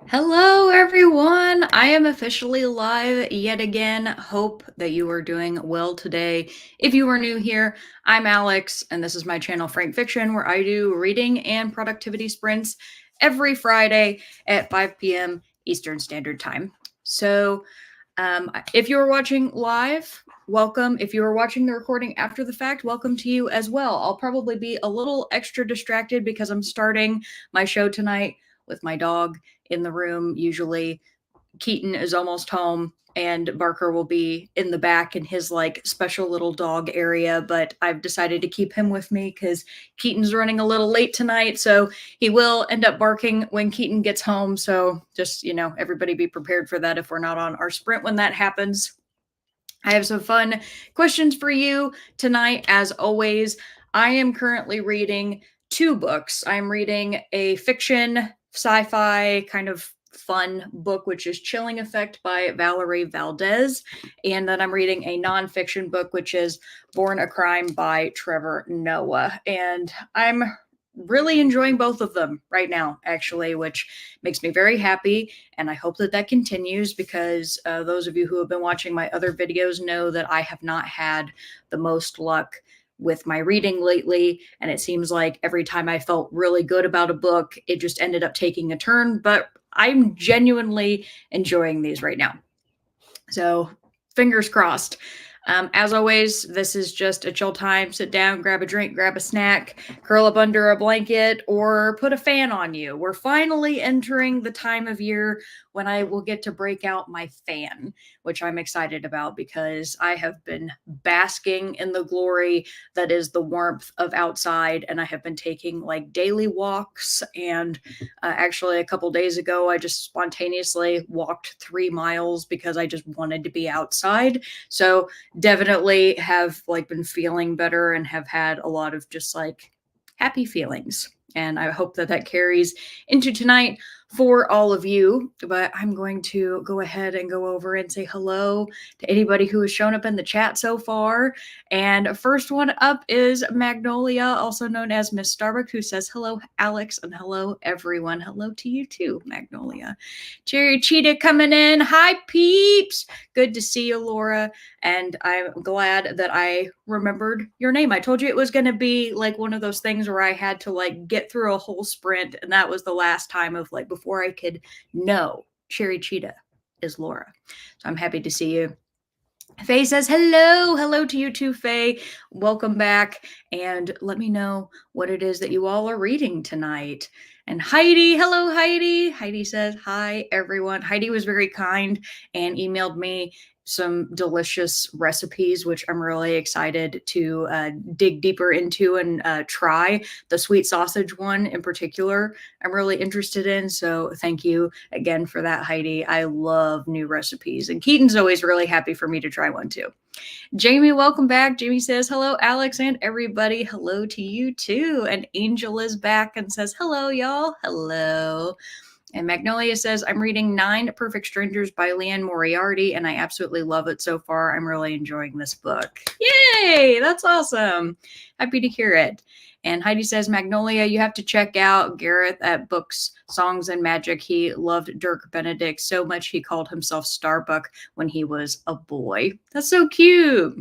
Hello, everyone. I am officially live yet again. Hope that you are doing well today. If you are new here, I'm Alex, and this is my channel, Frank Fiction, where I do reading and productivity sprints every Friday at 5 p.m. Eastern Standard Time. So, if you are watching live, welcome. If you are watching the recording after the fact, welcome to you as well. I'll probably be a little extra distracted because I'm starting my show tonight with my dog in the room. Usually, Keaton is almost home and Barker will be in the back in his like special little dog area, but I've decided to keep him with me because Keaton's running a little late tonight, so he will end up barking when Keaton gets home. So just, everybody be prepared for that if we're not on our sprint when that happens. I have some fun questions for you tonight. As always, I am currently reading two books. I'm reading a fiction, sci fi kind of fun book, which is Chilling Effect by Valerie Valdez. And then I'm reading a nonfiction book, which is Born a Crime by Trevor Noah. And I'm really enjoying both of them right now, actually, which makes me very happy. And I hope that that continues because those of you who have been watching my other videos know that I have not had the most luck with my reading lately. And it seems like every time I felt really good about a book, it just ended up taking a turn. But I'm genuinely enjoying these right now. So fingers crossed. As always, this is just a chill time. Sit down, grab a drink, grab a snack, curl up under a blanket, or put a fan on you. We're finally entering the time of year when I will get to break out my fan, which I'm excited about because I have been basking in the glory that is the warmth of outside. And I have been taking like daily walks. And actually, a couple days ago, I just spontaneously walked 3 miles because I just wanted to be outside. So definitely have like been feeling better and have had a lot of just like happy feelings. And I hope that that carries into tonight for all of you. But I'm going to go ahead and go over and say hello to anybody who has shown up in the chat so far. And first one up is Magnolia, also known as Miss Starbuck, who says hello, Alex, and hello, everyone. Hello to you too, Magnolia. Cherry Cheetah coming in. Hi, peeps. Good to see you, Laura. And I'm glad that I remembered your name. I told you it was going to be like one of those things where I had to like get through a whole sprint. And that was the last time of like before I could know Cherry Cheetah is Laura. So I'm happy to see you. Faye says hello. Hello to you too, Faye. Welcome back. And let me know what it is that you all are reading tonight. And Heidi, hello, Heidi. Heidi says, hi, everyone. Heidi was very kind and emailed me some delicious recipes, which I'm really excited to dig deeper into and try. The sweet sausage one in particular, I'm really interested in. So thank you again for that, Heidi. I love new recipes, and Keaton's always really happy for me to try one too. Jamie, welcome back. Jamie says, hello, Alex, and everybody. Hello to you too. And Angel is back and says, hello, y'all. Hello. And Magnolia says, I'm reading 9 Perfect Strangers by Leanne Moriarty, and I absolutely love it so far. I'm really enjoying this book. Yay! That's awesome. Happy to hear it. And Heidi says, Magnolia, you have to check out Gareth at Books, Songs, and Magic. He loved Dirk Benedict so much he called himself Starbuck when he was a boy. That's so cute.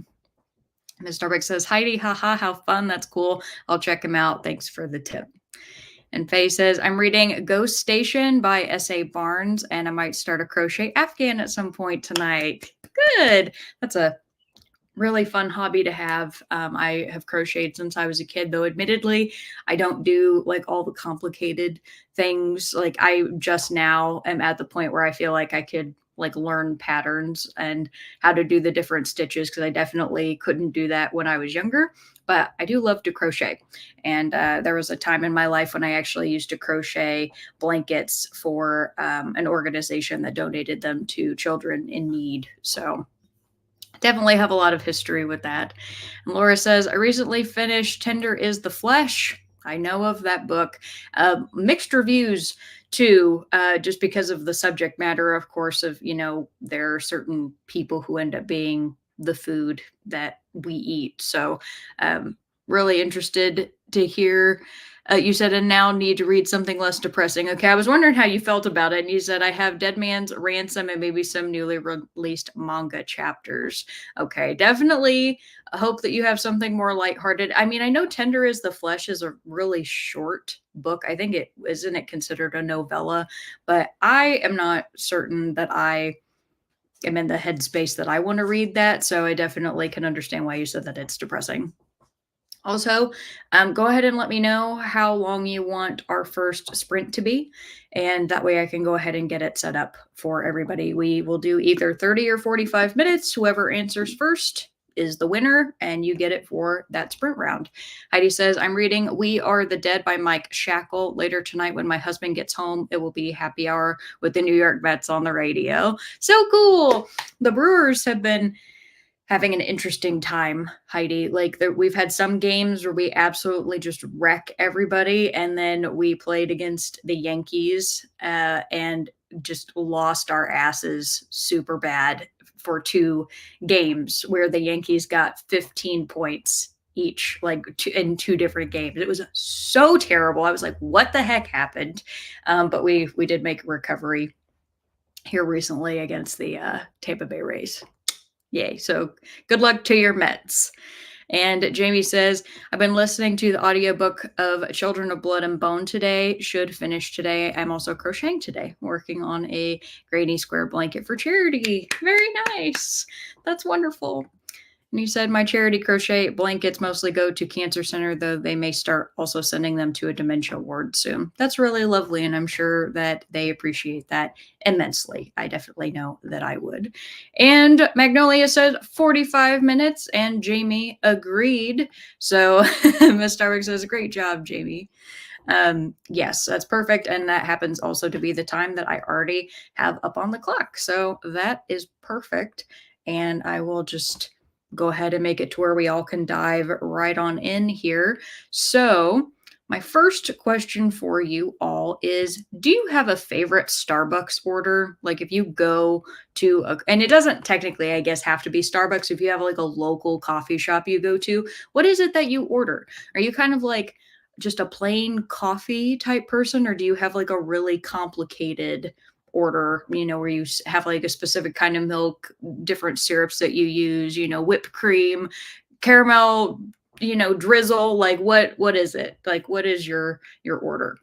Ms. Starbuck says, Heidi, haha, how fun. That's cool. I'll check him out. Thanks for the tip. And Faye says, I'm reading Ghost Station by S.A. Barnes, and I might start a crochet Afghan at some point tonight. Good. That's a really fun hobby to have. I have crocheted since I was a kid, though admittedly, I don't do like all the complicated things. Like I just now am at the point where I feel like I could like learn patterns and how to do the different stitches because I definitely couldn't do that when I was younger. But I do love to crochet. And there was a time in my life when I actually used to crochet blankets for an organization that donated them to children in need. So definitely have a lot of history with that. And Laura says, I recently finished Tender is the Flesh. I know of that book. Mixed reviews too, just because of the subject matter, of course, of, there are certain people who end up being the food that we eat. So, really interested to hear. You said, and now need to read something less depressing. Okay, I was wondering how you felt about it. And you said, I have Dead Man's Ransom and maybe some newly released manga chapters. Okay, definitely hope that you have something more lighthearted. I mean, I know Tender is the Flesh is a really short book. I think it isn't it considered a novella, but I am not certain that I am in the headspace that I want to read that. So I definitely can understand why you said that it's depressing. Also, go ahead and let me know how long you want our first sprint to be. And that way I can go ahead and get it set up for everybody. We will do either 30 or 45 minutes. Whoever answers first is the winner, and you get it for that sprint round. Heidi says, I'm reading We Are the Dead by Mike Shackle. Later tonight, when my husband gets home, it will be happy hour with the New York Mets on the radio. So cool. The Brewers have been having an interesting time, Heidi. Like we've had some games where we absolutely just wreck everybody, and then we played against the Yankees and just lost our asses super bad for 2 games where the Yankees got 15 points each, like in 2 different games. It was so terrible. I was like, "What the heck happened?" But we did make a recovery here recently against the Tampa Bay Rays. Yay. So good luck to your Mets. And Jamie says, I've been listening to the audiobook of Children of Blood and Bone today. Should finish today. I'm also crocheting today, working on a granny square blanket for charity. Very nice. That's wonderful. And you said my charity crochet blankets mostly go to cancer center, though they may start also sending them to a dementia ward soon. That's really lovely, and I'm sure that they appreciate that immensely. I definitely know that I would. And Magnolia said 45 minutes, and Jamie agreed. So Miss Starbucks says, great job, Jamie. Yes, that's perfect. And that happens also to be the time that I already have up on the clock. So that is perfect. And I will just go ahead and make it to where we all can dive right on in here. So, my first question for you all is, do you have a favorite Starbucks order? Like if you go to and it doesn't technically, I guess, have to be Starbucks. If you have like a local coffee shop you go to, what is it that you order? Are you kind of like just a plain coffee type person, or do you have like a really complicated order, where you have like a specific kind of milk, different syrups that you use, whipped cream, caramel, drizzle, like what is it? Like what is your order?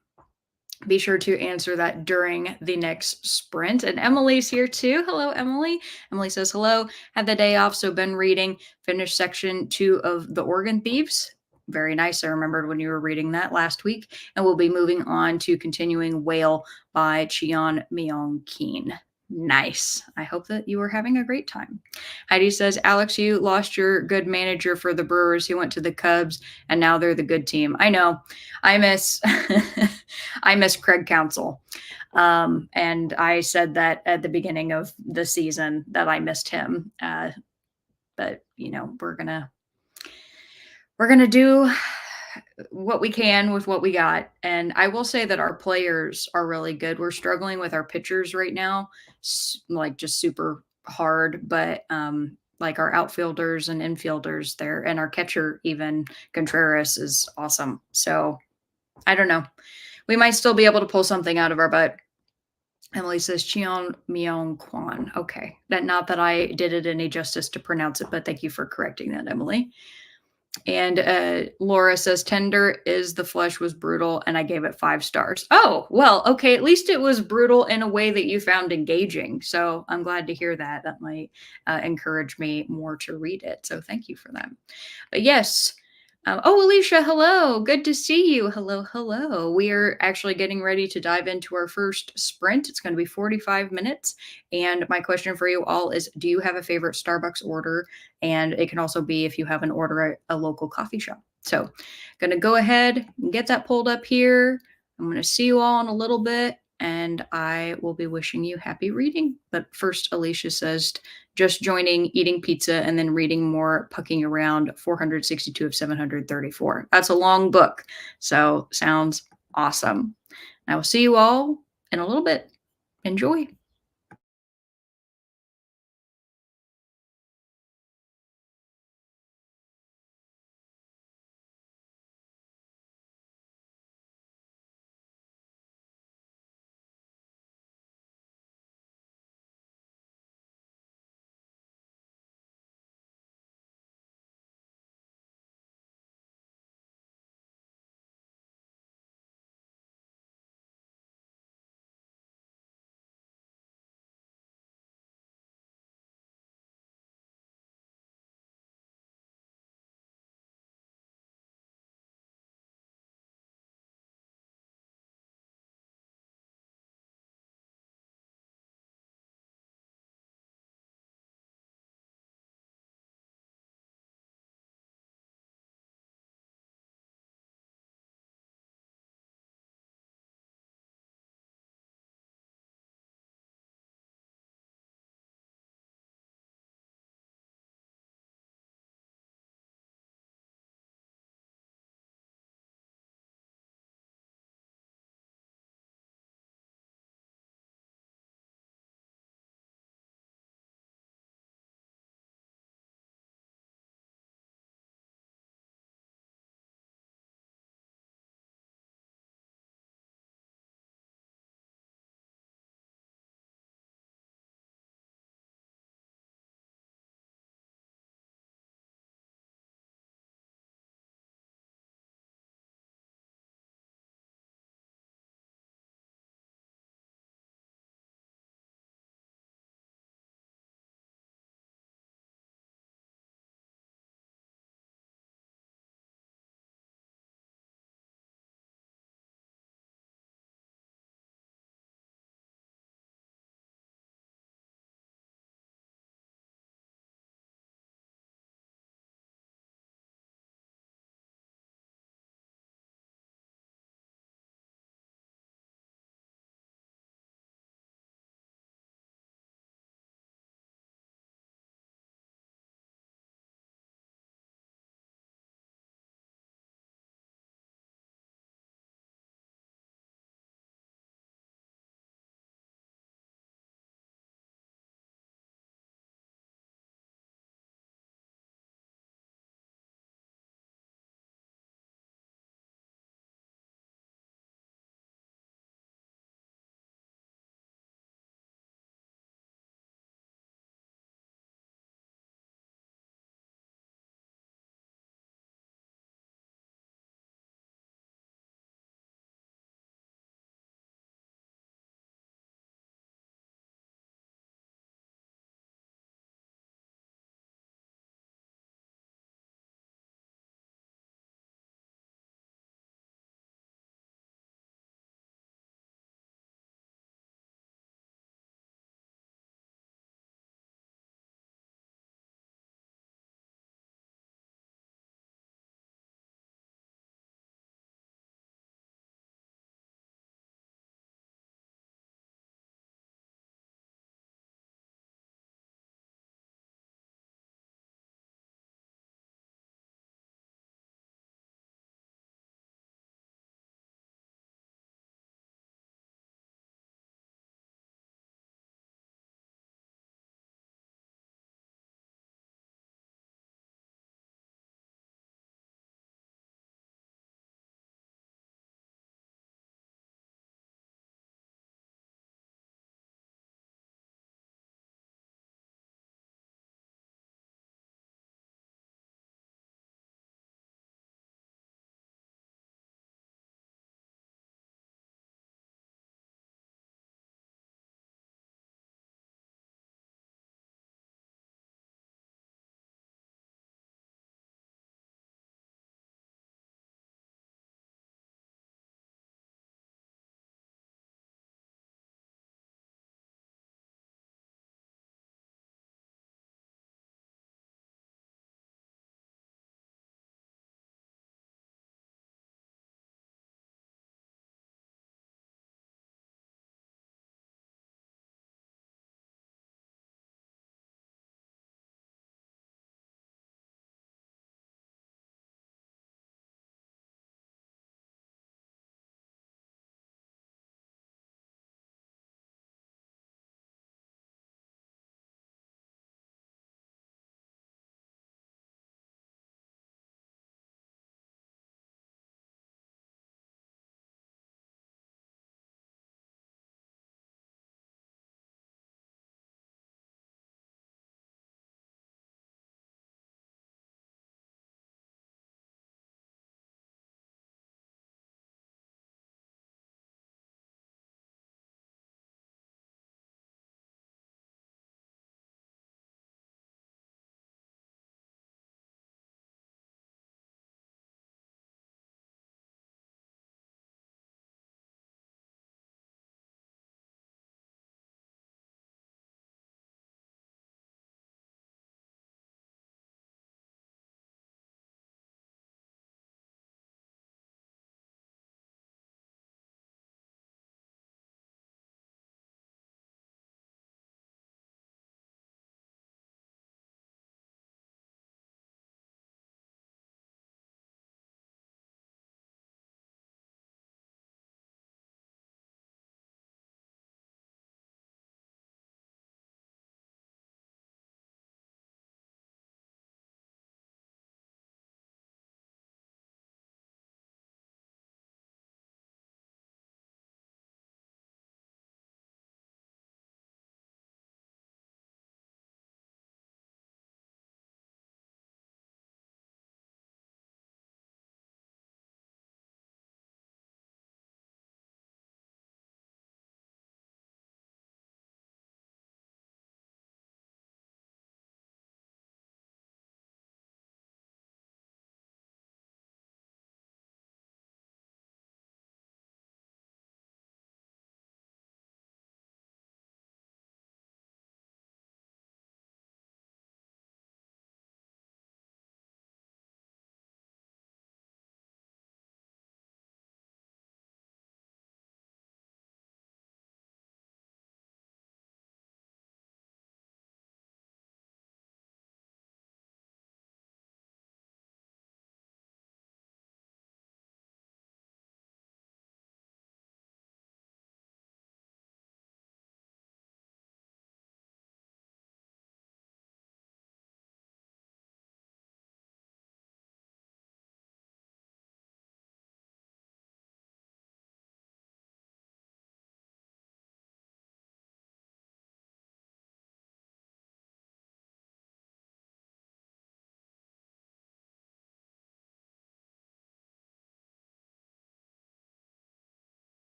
Be sure to answer that during the next sprint. And Emily's here too. Hello, Emily. Emily says, hello. Had the day off, so been reading. Finished section 2 of The Organ Thieves. Very nice. I remembered when you were reading that last week. And we'll be moving on to continuing Whale by Cheon Myung Keen. Nice. I hope that you are having a great time. Heidi says, Alex, you lost your good manager for the Brewers. He went to the Cubs, and now they're the good team. I know. I miss I miss Craig Counsell. And I said that at the beginning of the season that I missed him. But we're gonna do what we can with what we got. And I will say that our players are really good. We're struggling with our pitchers right now, like just super hard, but like our outfielders and infielders there, and our catcher, even Contreras, is awesome. So I don't know. We might still be able to pull something out of our butt. Emily says Cheon Myung Kwan. Okay. Not that I did it any justice to pronounce it, but thank you for correcting that, Emily. And Laura says Tender is the Flesh was brutal, and I gave it 5 stars. Oh, well, okay. At least it was brutal in a way that you found engaging. So I'm glad to hear that. That might encourage me more to read it. So thank you for that. But yes. Oh, Alicia, hello. Good to see you. Hello, hello. We are actually getting ready to dive into our first sprint. It's going to be 45 minutes. And my question for you all is, do you have a favorite Starbucks order? And it can also be if you have an order at a local coffee shop. So going to go ahead and get that pulled up here. I'm going to see you all in a little bit, and I will be wishing you happy reading. But first, Alicia says, just joining, eating pizza, and then reading more, pucking around 462 of 734. That's a long book. So sounds awesome. I will see you all in a little bit. Enjoy.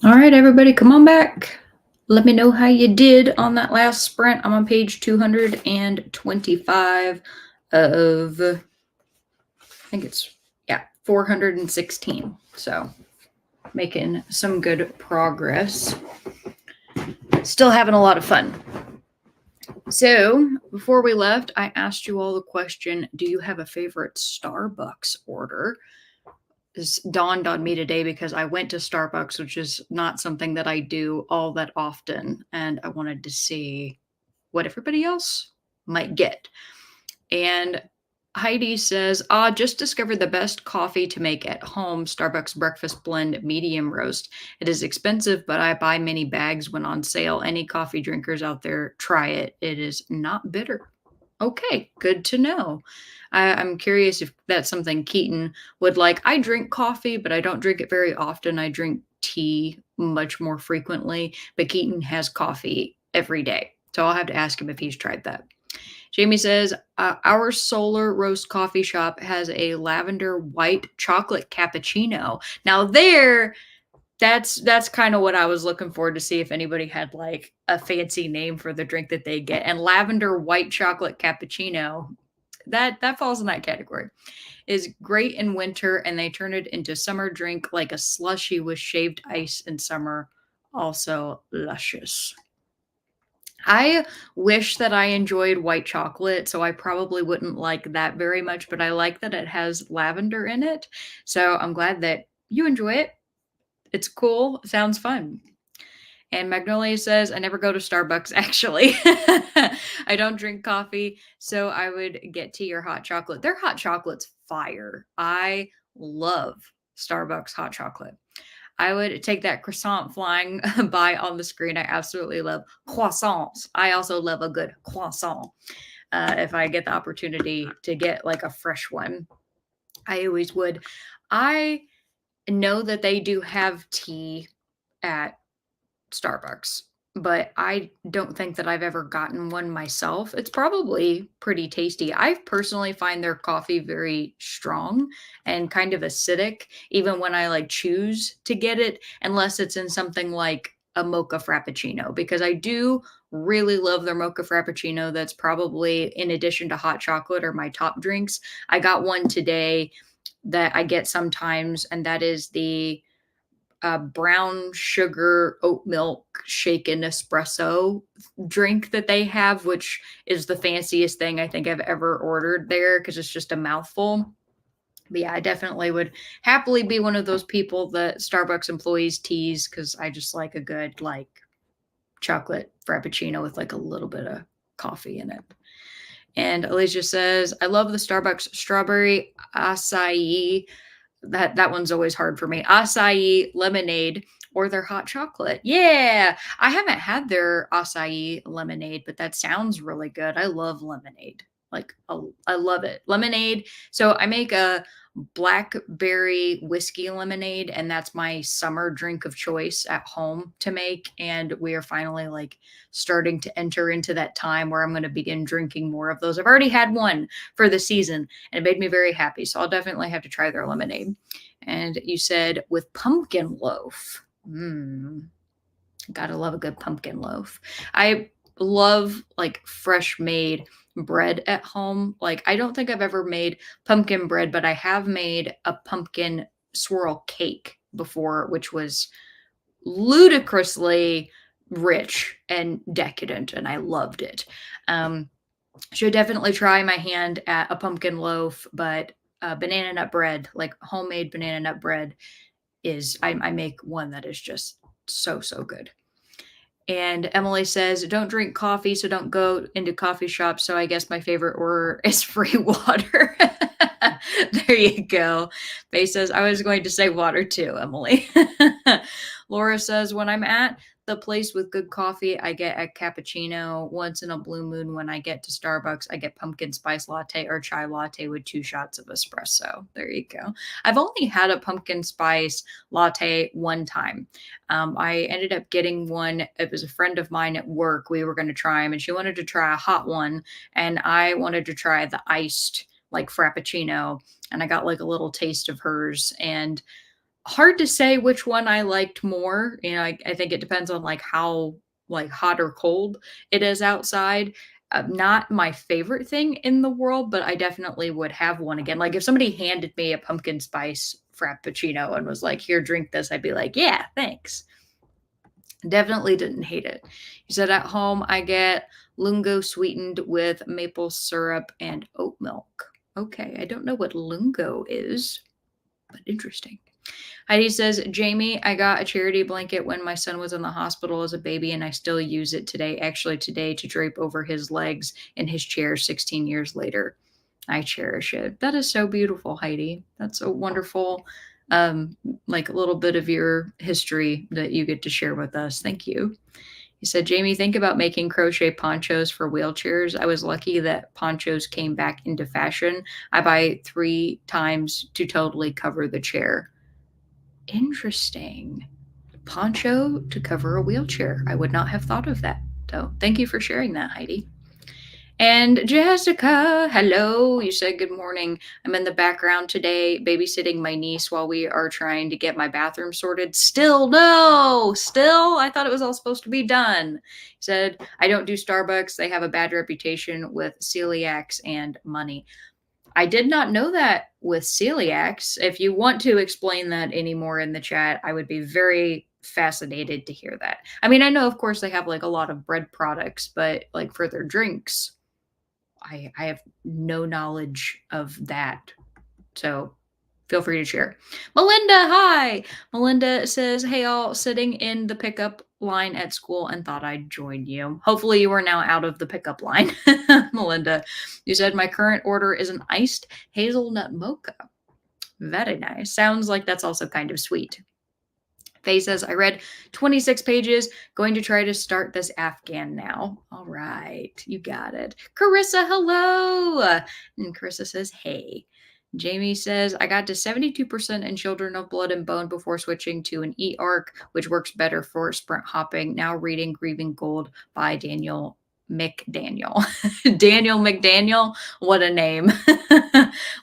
All right, everybody, come on back. Let me know how you did on that last sprint. I'm on page 225 of, I think it's, yeah, 416. So making some good progress. Still having a lot of fun. So before we left, I asked you all the question, do you have a favorite Starbucks order? This dawned on me today because I went to Starbucks, which is not something that I do all that often, and I wanted to see what everybody else might get. And Heidi says, just discovered the best coffee to make at home, Starbucks breakfast blend medium roast. It is expensive, but I buy many bags when on sale. Any coffee drinkers out there, try it. It is not bitter. Okay, good to know. I'm curious if that's something Keaton would like. I drink coffee, but I don't drink it very often. I drink tea much more frequently, but Keaton has coffee every day. So I'll have to ask him if he's tried that. Jamie says, our Solar Roast coffee shop has a lavender white chocolate cappuccino. Now that's kind of what I was looking for, to see if anybody had like a fancy name for the drink that they get. And lavender white chocolate cappuccino, that falls in that category. Is great in winter, and they turn it into summer drink like a slushy with shaved ice in summer. Also luscious. I wish that I enjoyed white chocolate, so I probably wouldn't like that very much, but I like that it has lavender in it. So I'm glad that you enjoy it. It's cool. It sounds fun. And Magnolia says, I never go to Starbucks, actually. I don't drink coffee, so I would get tea or hot chocolate. Their hot chocolate's fire. I love Starbucks hot chocolate. I would take that croissant flying by on the screen. I absolutely love croissants. I also love a good croissant. If I get the opportunity to get like a fresh one, I always would. I know that they do have tea at Starbucks, but I don't think that I've ever gotten one myself. It's probably pretty tasty. I personally find their coffee very strong and kind of acidic, even when I like choose to get it, unless it's in something like a mocha frappuccino, because I do really love their mocha frappuccino. That's probably, in addition to hot chocolate, or my top drinks. I got one today that I get sometimes, and that is the brown sugar oat milk shaken espresso drink that they have, which is the fanciest thing I think I've ever ordered there because it's just a mouthful. But yeah, I definitely would happily be one of those people that Starbucks employees tease, because I just like a good like chocolate frappuccino with like a little bit of coffee in it. And Alicia says, I love the Starbucks strawberry acai. That one's always hard for me. Acai lemonade or their hot chocolate. Yeah, I haven't had their acai lemonade, but that sounds really good. I love lemonade. Like I love it. Lemonade. So I make a blackberry whiskey lemonade, and that's my summer drink of choice at home to make. And we are finally like starting to enter into that time where I'm going to begin drinking more of those. I've already had one for the season, and it made me very happy. So I'll definitely have to try their lemonade. And you said with pumpkin loaf. Gotta love a good pumpkin loaf. I love like fresh made bread at home. Like, I don't think I've ever made pumpkin bread, but I have made a pumpkin swirl cake before, which was ludicrously rich and decadent, and I loved it. Should definitely try my hand at a pumpkin loaf, but banana nut bread, like homemade banana nut bread, is I make one that is just so good. And Emily says, don't drink coffee, so don't go into coffee shops. So I guess my favorite order is free water. There you go. Faye says, I was going to say water too, Emily. Laura says, when I'm at the place with good coffee, I get a cappuccino. Once in a blue moon, when I get to Starbucks, I get pumpkin spice latte or chai latte with 2 shots of espresso. There you go. I've only had a pumpkin spice latte one time. I ended up getting one. It was a friend of mine at work. We were going to try them, and she wanted to try a hot one, and I wanted to try the iced like frappuccino, and I got like a little taste of hers, and Hard to say which one I liked more. You know, I think it depends on like how like hot or cold it is outside. Not my favorite thing in the world, but I definitely would have one again. Like if somebody handed me a pumpkin spice frappuccino and was like, "Here, drink this," I'd be like, "Yeah, thanks." Definitely didn't hate it. He said, "At home, I get lungo sweetened with maple syrup and oat milk." Okay, I don't know what lungo is, but interesting. Heidi says, "Jamie, I got a charity blanket when my son was in the hospital as a baby, and I still use it today, actually today, to drape over his legs in his chair 16 years later. I cherish it." That is so beautiful, Heidi. That's a wonderful, um, like a little bit of your history that you get to share with us. Thank you. He said, "Jamie, think about making crochet ponchos for wheelchairs. I was lucky that ponchos came back into fashion. I buy 3 times to totally cover the chair." Interesting. Poncho to cover a wheelchair. I would not have thought of that. So thank you for sharing that, Heidi. And Jessica, hello. You said good morning. I'm in the background today babysitting my niece while we are trying to get my bathroom sorted. Still, no. Still, I thought it was all supposed to be done. He said, "I don't do Starbucks. They have a bad reputation with celiacs and money." I did not know that with celiacs. If you want to explain that anymore in the chat, I would be very fascinated to hear that. I mean, I know, of course, they have like a lot of bread products, but like for their drinks, I have no knowledge of that. So feel free to share. Melinda, hi. Melinda says, "Hey, all, sitting in the pickup line at school and thought I'd join you." Hopefully, you are now out of the pickup line. Melinda, you said, "My current order is an iced hazelnut mocha." Very nice. Sounds like that's also kind of sweet. Faye says, "I read 26 pages. Going to try to start this Afghan now." All right, you got it. Carissa, hello. And Carissa says, "Hey." Jamie says, "I got to 72% in Children of Blood and Bone before switching to an e-arc, which works better for sprint hopping. Now reading Grieving Gold by Daniel McDaniel." Daniel McDaniel, what a name.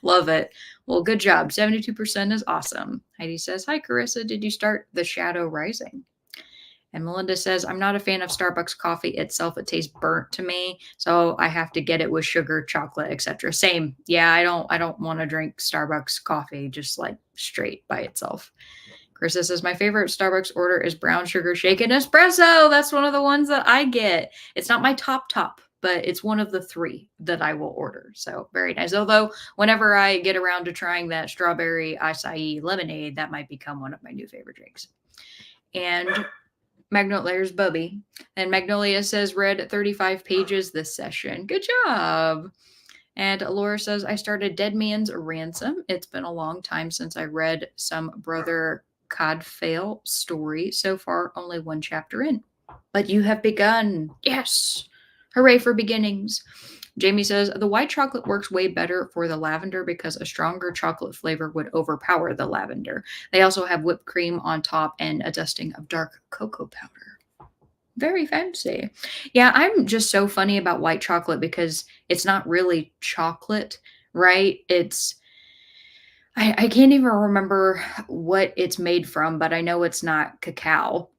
Love it. Well, good job. 72% is awesome. Heidi says, "Hi, Carissa. Did you start The Shadow Rising?" And Melinda says, "I'm not a fan of Starbucks coffee itself. It tastes burnt to me, so I have to get it with sugar, chocolate, etc." Same. Yeah, I don't want to drink Starbucks coffee just like straight by itself. Carissa says, "My favorite Starbucks order is brown sugar shaken espresso." That's one of the ones that I get. It's not my top, but it's one of the 3 that I will order. So very nice. Although whenever I get around to trying that strawberry acai lemonade, that might become one of my new favorite drinks. And there's Bubby. And Magnolia says, "Read 35 pages this session." Good job. And Laura says, "I started Dead Man's Ransom. It's been a long time since I read some Brother Codfail story. So far, only 1 chapter in. But you have begun. Yes. Hooray for beginnings." Jamie says, "The white chocolate works way better for the lavender because a stronger chocolate flavor would overpower the lavender. They also have whipped cream on top and a dusting of dark cocoa powder." Very fancy. Yeah, I'm just so funny about white chocolate because it's not really chocolate, right? I can't even remember what it's made from, but I know it's not cacao.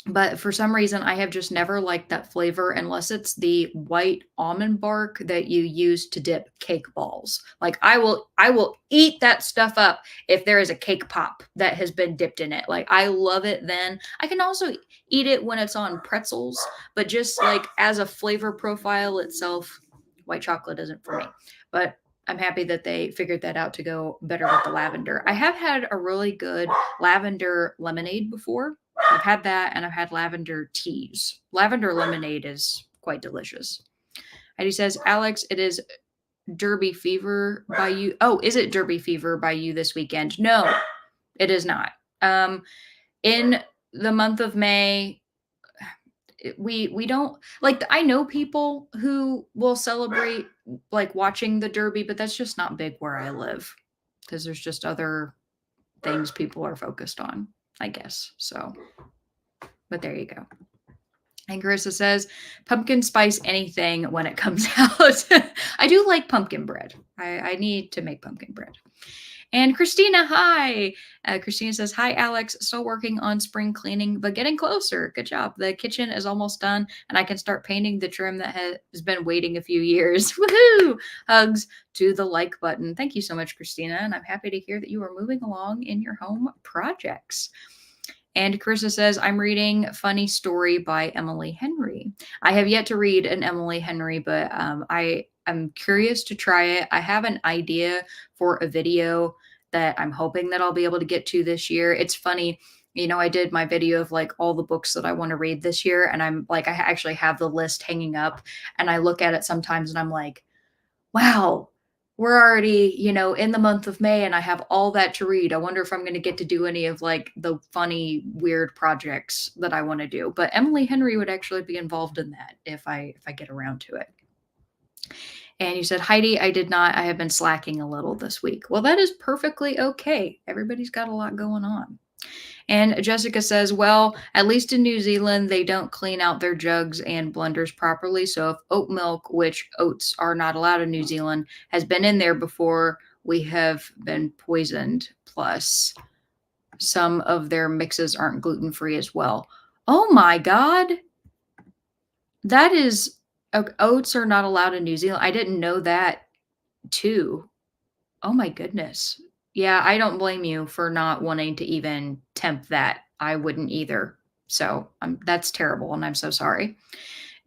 But for some reason, I have just never liked that flavor unless it's the white almond bark that you use to dip cake balls. Like I will eat that stuff up if there is a cake pop that has been dipped in it. Like I love it then. I can also eat it when it's on pretzels, but just like as a flavor profile itself, white chocolate isn't for me. But I'm happy that they figured that out to go better with the lavender. I have had a really good lavender lemonade before. I've had that and I've had lavender teas. Lavender lemonade is quite delicious. And he says, "Alex, it is Derby Fever by you." Oh, is it Derby Fever by you this weekend? No, it is not. In the month of May, we don't like. I know people who will celebrate like watching the Derby, but that's just not big where I live because there's just other things people are focused on, I guess. So, but there you go. And Carissa says, "Pumpkin spice anything when it comes out." I do like pumpkin bread. I need to make pumpkin bread. And Christina, hi. Christina says, hi, Alex. Still working on spring cleaning, but getting closer. Good job. The kitchen is almost done, and I can start painting the trim that has been waiting a few years. Woohoo! Hugs to the like button. Thank you so much, Christina. And I'm happy to hear that you are moving along in your home projects. And Carissa says, I'm reading Funny Story by Emily Henry. I have yet to read an Emily Henry, but I am curious to try it. I have an idea for a video that I'm hoping that I'll be able to get to this year. It's funny. I did my video of like all the books that I want to read this year. And I'm like, I actually have the list hanging up and I look at it sometimes and I'm like, wow, we're already, in the month of May and I have all that to read. I wonder if I'm going to get to do any of like the funny, weird projects that I want to do. But Emily Henry would actually be involved in that if I get around to it. And you said, Heidi, I did not. I have been slacking a little this week. Well, that is perfectly okay. Everybody's got a lot going on. And Jessica says, well, at least in New Zealand, they don't clean out their jugs and blenders properly. So if oat milk, which oats are not allowed in New Zealand, has been in there before, we have been poisoned. Plus, some of their mixes aren't gluten free as well. Oh my God. That is, oats are not allowed in New Zealand. I didn't know that too. Oh my goodness. Yeah, I don't blame you for not wanting to even tempt that. I wouldn't either. So that's terrible, and I'm so sorry.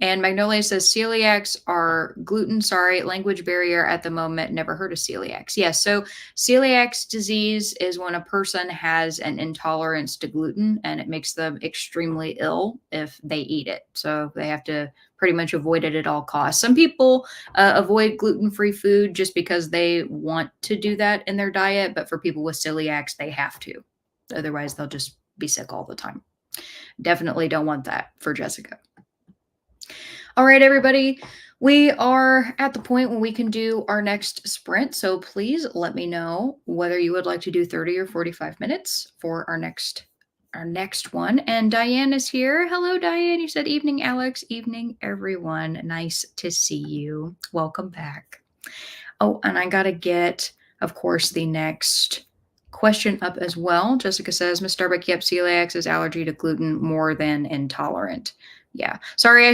And Magnolia says celiacs are gluten, sorry, language barrier at the moment. Never heard of celiacs. Yes, so celiacs disease is when a person has an intolerance to gluten and it makes them extremely ill if they eat it. So they have to pretty much avoid it at all costs. Some people avoid gluten free food just because they want to do that in their diet, but for people with celiacs, they have to. Otherwise, they'll just be sick all the time. Definitely don't want that for Jessica. All right, everybody. We are at the point when we can do our next sprint. So please let me know whether you would like to do 30 or 45 minutes for our next one. And Diane is here. Hello, Diane. You said evening, Alex. Evening, everyone. Nice to see you. Welcome back. Oh, and I got to get, of course, the next question up as well. Jessica says, Miss Starbuck, yep, celiac is allergy to gluten more than intolerant. Yeah. Sorry,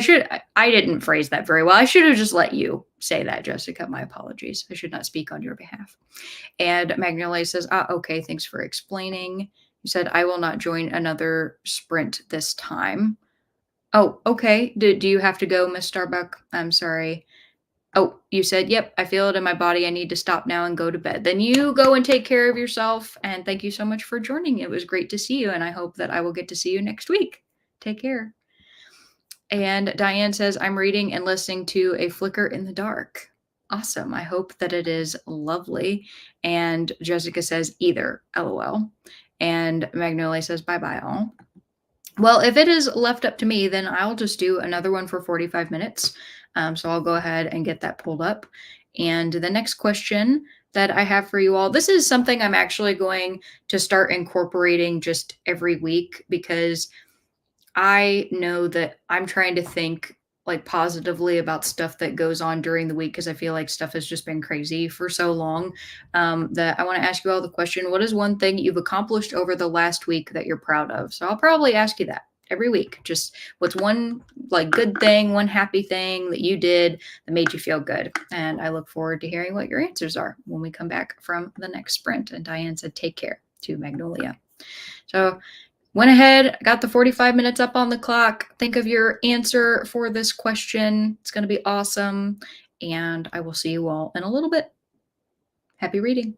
I didn't phrase that very well. I should have just let you say that, Jessica. My apologies. I should not speak on your behalf. And Magnolia says, okay, thanks for explaining. You said, I will not join another sprint this time. Oh, okay. Do you have to go, Miss Starbuck? I'm sorry. Oh, you said, yep, I feel it in my body. I need to stop now and go to bed. Then you go and take care of yourself. And thank you so much for joining. It was great to see you. And I hope that I will get to see you next week. Take care. And Diane says, I'm reading and listening to A Flicker in the Dark. Awesome. I hope that it is lovely. And Jessica says, either, LOL. And Magnolia says, bye bye, all. Well, if it is left up to me, then I'll just do another one for 45 minutes. So I'll go ahead and get that pulled up. And the next question that I have for you all, this is something I'm actually going to start incorporating just every week because I know that I'm trying to think like positively about stuff that goes on during the week because I feel like stuff has just been crazy for so long. That I want to ask you all the question, what is one thing you've accomplished over the last week that you're proud of? So I'll probably ask you that every week. Just what's one like good thing, one happy thing that you did that made you feel good. And I look forward to hearing what your answers are when we come back from the next sprint. And Diane said, take care to Magnolia. So went ahead, got the 45 minutes up on the clock. Think of your answer for this question. It's going to be awesome. And I will see you all in a little bit. Happy reading.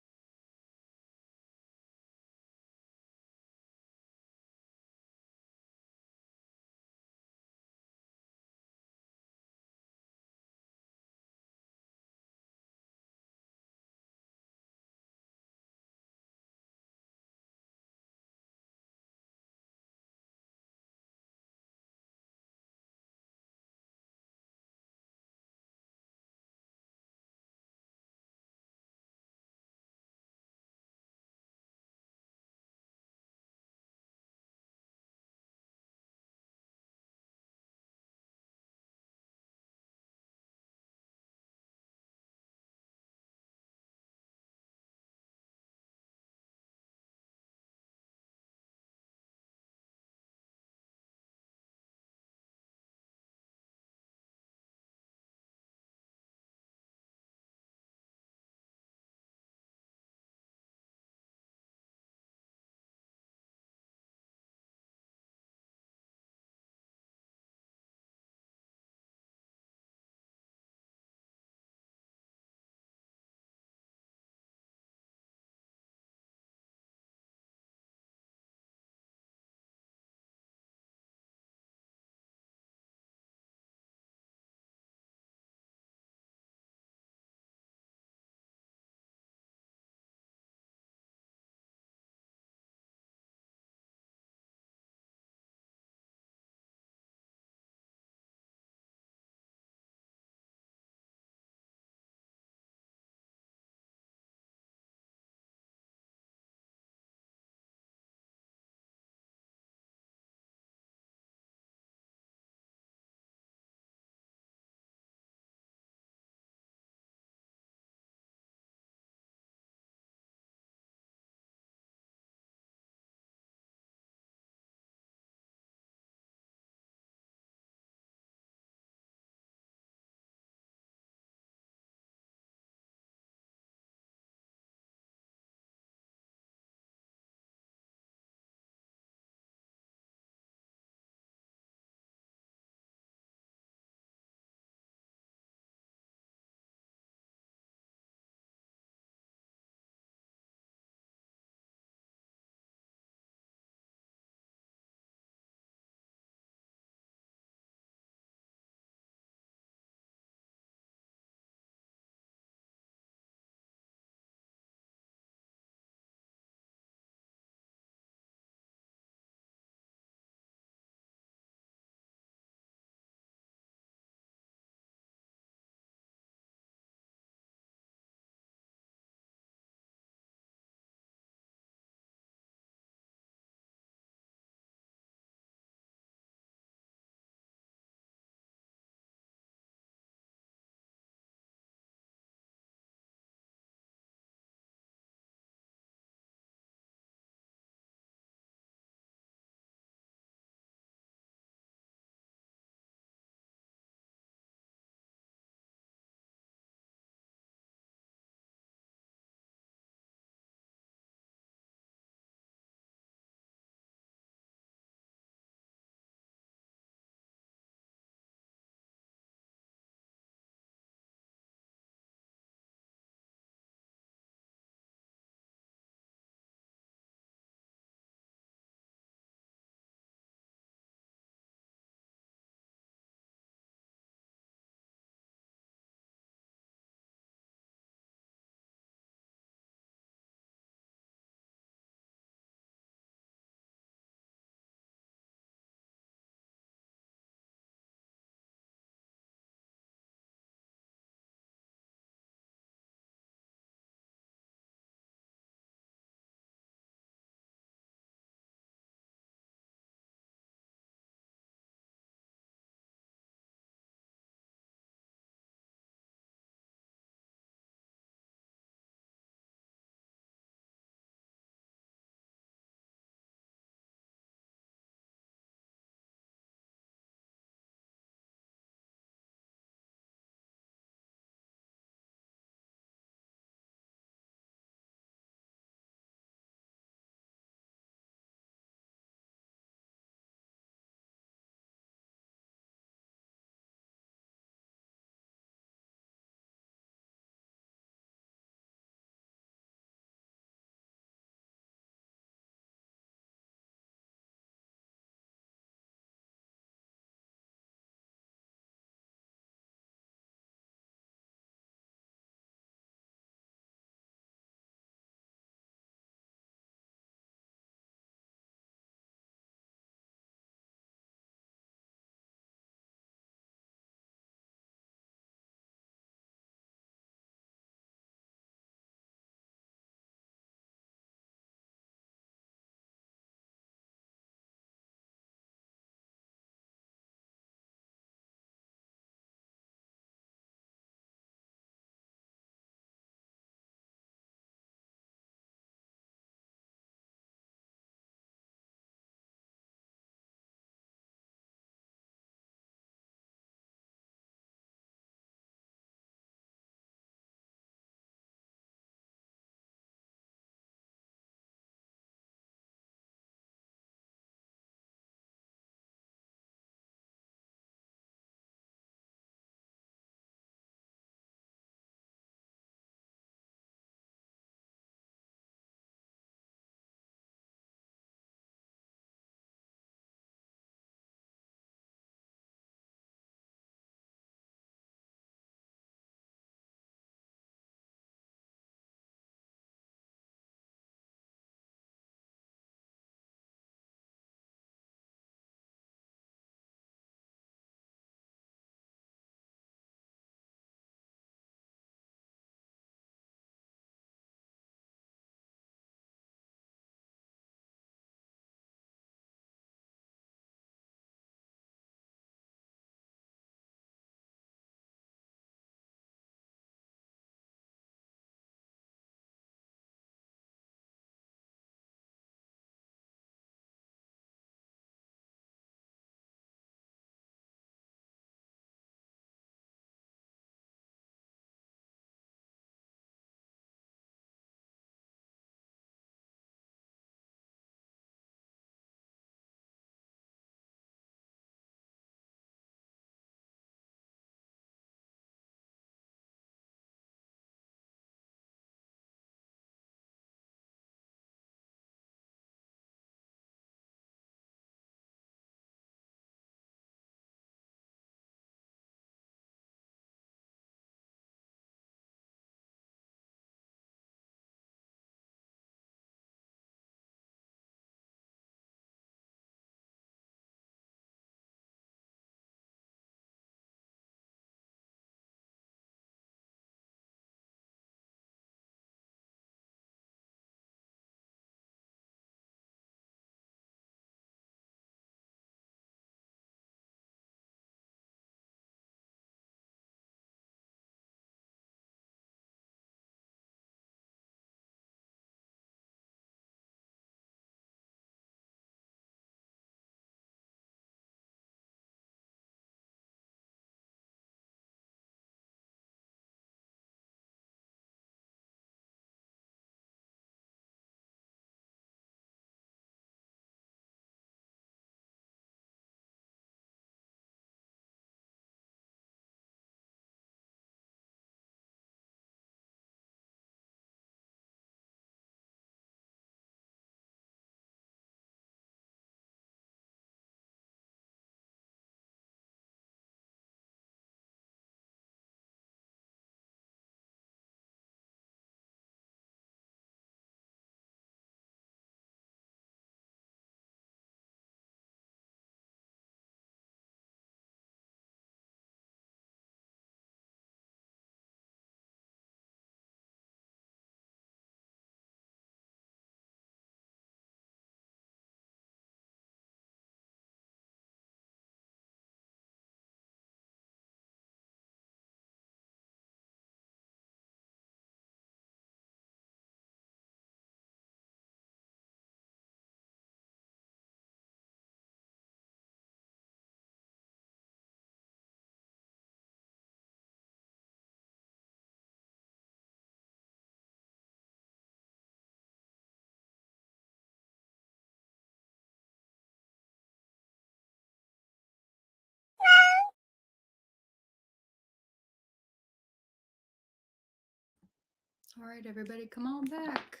All right, everybody, come on back.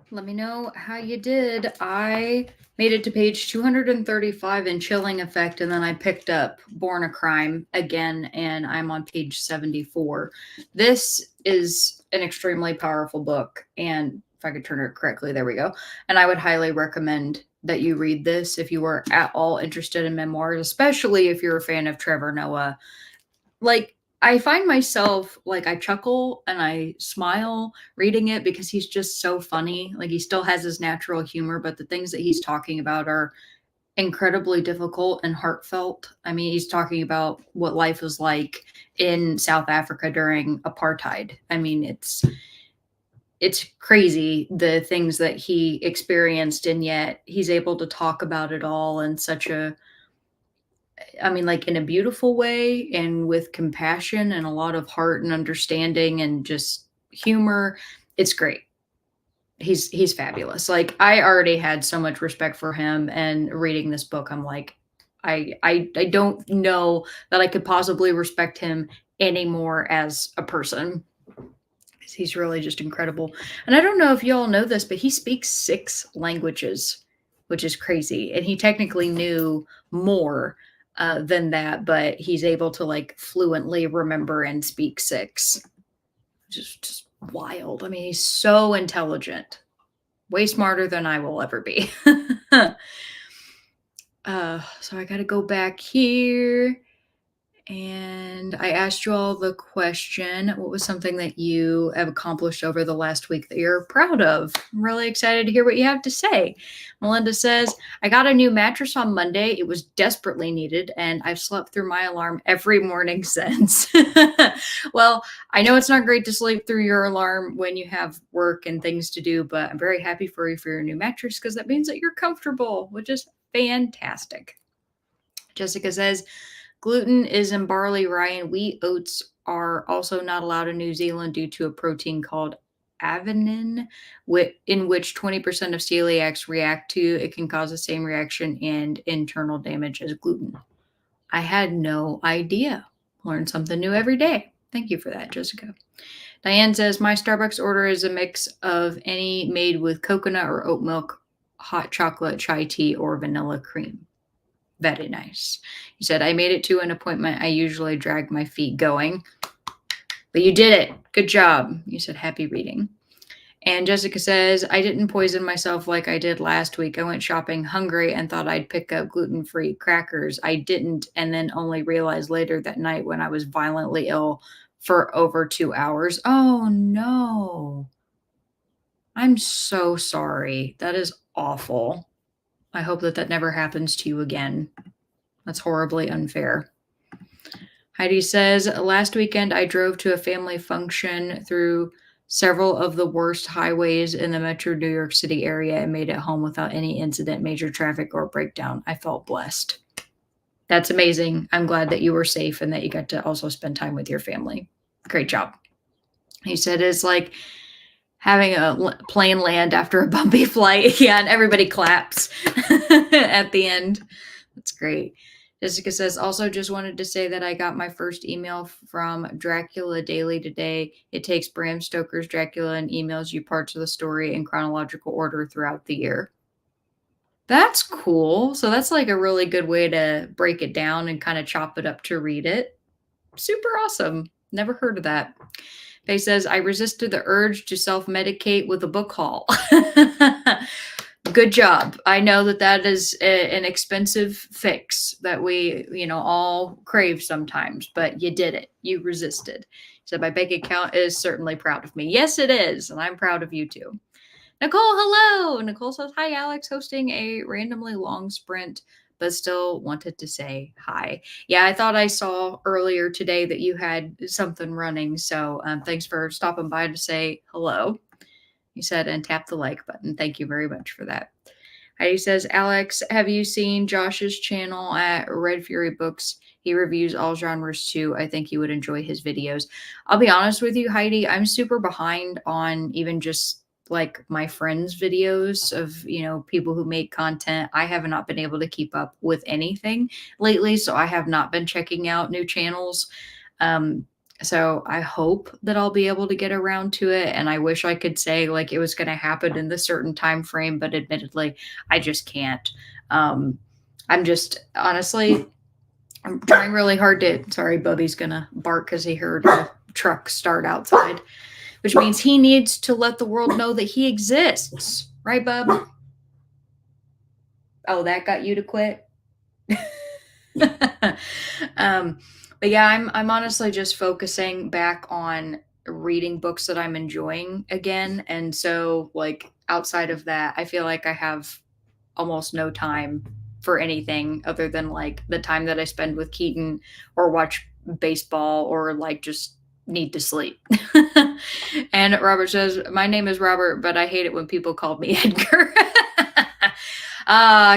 Let me know how you did. I made it to page 235 in Chilling Effect, and then I picked up Born a Crime again, and I'm on page 74. This is an extremely powerful book, and if I could turn it correctly, there we go. And I would highly recommend that you read this if you are at all interested in memoirs, especially if you're a fan of Trevor Noah. Like, I find myself like I chuckle and I smile reading it because he's just so funny. Like, he still has his natural humor, but the things that he's talking about are incredibly difficult and heartfelt. I mean, he's talking about what life was like in South Africa during apartheid. I mean, it's crazy the things that he experienced, and yet he's able to talk about it all in such a, I mean, like, in a beautiful way and with compassion and a lot of heart and understanding and just humor. It's great. He's fabulous. Like, I already had so much respect for him, and reading this book, I'm like, I don't know that I could possibly respect him anymore as a person. He's really just incredible. And I don't know if y'all know this, but he speaks 6 languages, which is crazy. And he technically knew more than that, but he's able to like fluently remember and speak 6. Just wild. I mean, he's so intelligent, way smarter than I will ever be. So I got to go back here. And I asked you all the question, what was something that you have accomplished over the last week that you're proud of? I'm really excited to hear what you have to say. Melinda says, I got a new mattress on Monday. It was desperately needed, and I've slept through my alarm every morning since. Well, I know it's not great to sleep through your alarm when you have work and things to do, but I'm very happy for you for your new mattress because that means that you're comfortable, which is fantastic. Jessica says, gluten is in barley, rye, and wheat. Oats are also not allowed in New Zealand due to a protein called avenin, in which 20% of celiacs react to. It can cause the same reaction and internal damage as gluten. I had no idea. Learn something new every day. Thank you for that, Jessica. Diane says, my Starbucks order is a mix of any made with coconut or oat milk, hot chocolate, chai tea, or vanilla cream. Very nice. You said, I made it to an appointment. I usually drag my feet going, but you did it. Good job. You said, happy reading. And Jessica says, I didn't poison myself like I did last week. I went shopping hungry and thought I'd pick up gluten-free crackers. I didn't, and then only realized later that night when I was violently ill for over 2 hours. Oh, no. I'm so sorry. That is awful. I hope that that never happens to you again. That's horribly unfair. Heidi says, last weekend I drove to a family function through several of the worst highways in the metro New York City area and made it home without any incident, major traffic, or breakdown. I felt blessed. That's amazing. I'm glad that you were safe and that you got to also spend time with your family. Great job. He said it's like having a plane land after a bumpy flight. Yeah, and everybody claps at the end. That's great. Jessica says, also just wanted to say that I got my first email from Dracula Daily today. It takes Bram Stoker's Dracula and emails you parts of the story in chronological order throughout the year. That's cool. So that's like a really good way to break it down and kind of chop it up to read it. Super awesome. Never heard of that. Faye says, I resisted the urge to self-medicate with a book haul. Good job. I know that that is an expensive fix that we, all crave sometimes, but you did it. You resisted. So my bank account is certainly proud of me. Yes, it is. And I'm proud of you too. Nicole, hello. Nicole says, hi, Alex, hosting a randomly long sprint, but still wanted to say hi. Yeah, I thought I saw earlier today that you had something running. So thanks for stopping by to say hello. You said, and tap the like button. Thank you very much for that. Heidi says, Alex, have you seen Josh's channel at Red Fury Books? He reviews all genres too. I think you would enjoy his videos. I'll be honest with you, Heidi, I'm super behind on even just like my friends' videos of, people who make content. I have not been able to keep up with anything lately, so I have not been checking out new channels. So I hope that I'll be able to get around to it. And I wish I could say like it was going to happen in the certain time frame, but admittedly, I just can't. Um, I'm just honestly, I'm trying really hard to. Sorry, Bubby's gonna bark because he heard a truck start outside, which means he needs to let the world know that he exists, right, Bub? Oh, that got you to quit. um, but yeah, I'm honestly just focusing back on reading books that I'm enjoying again, and so like outside of that, I feel like I have almost no time for anything other than like the time that I spend with Keaton or watch baseball or like just need to sleep. And Robert says, "My name is Robert, but I hate it when people call me Edgar."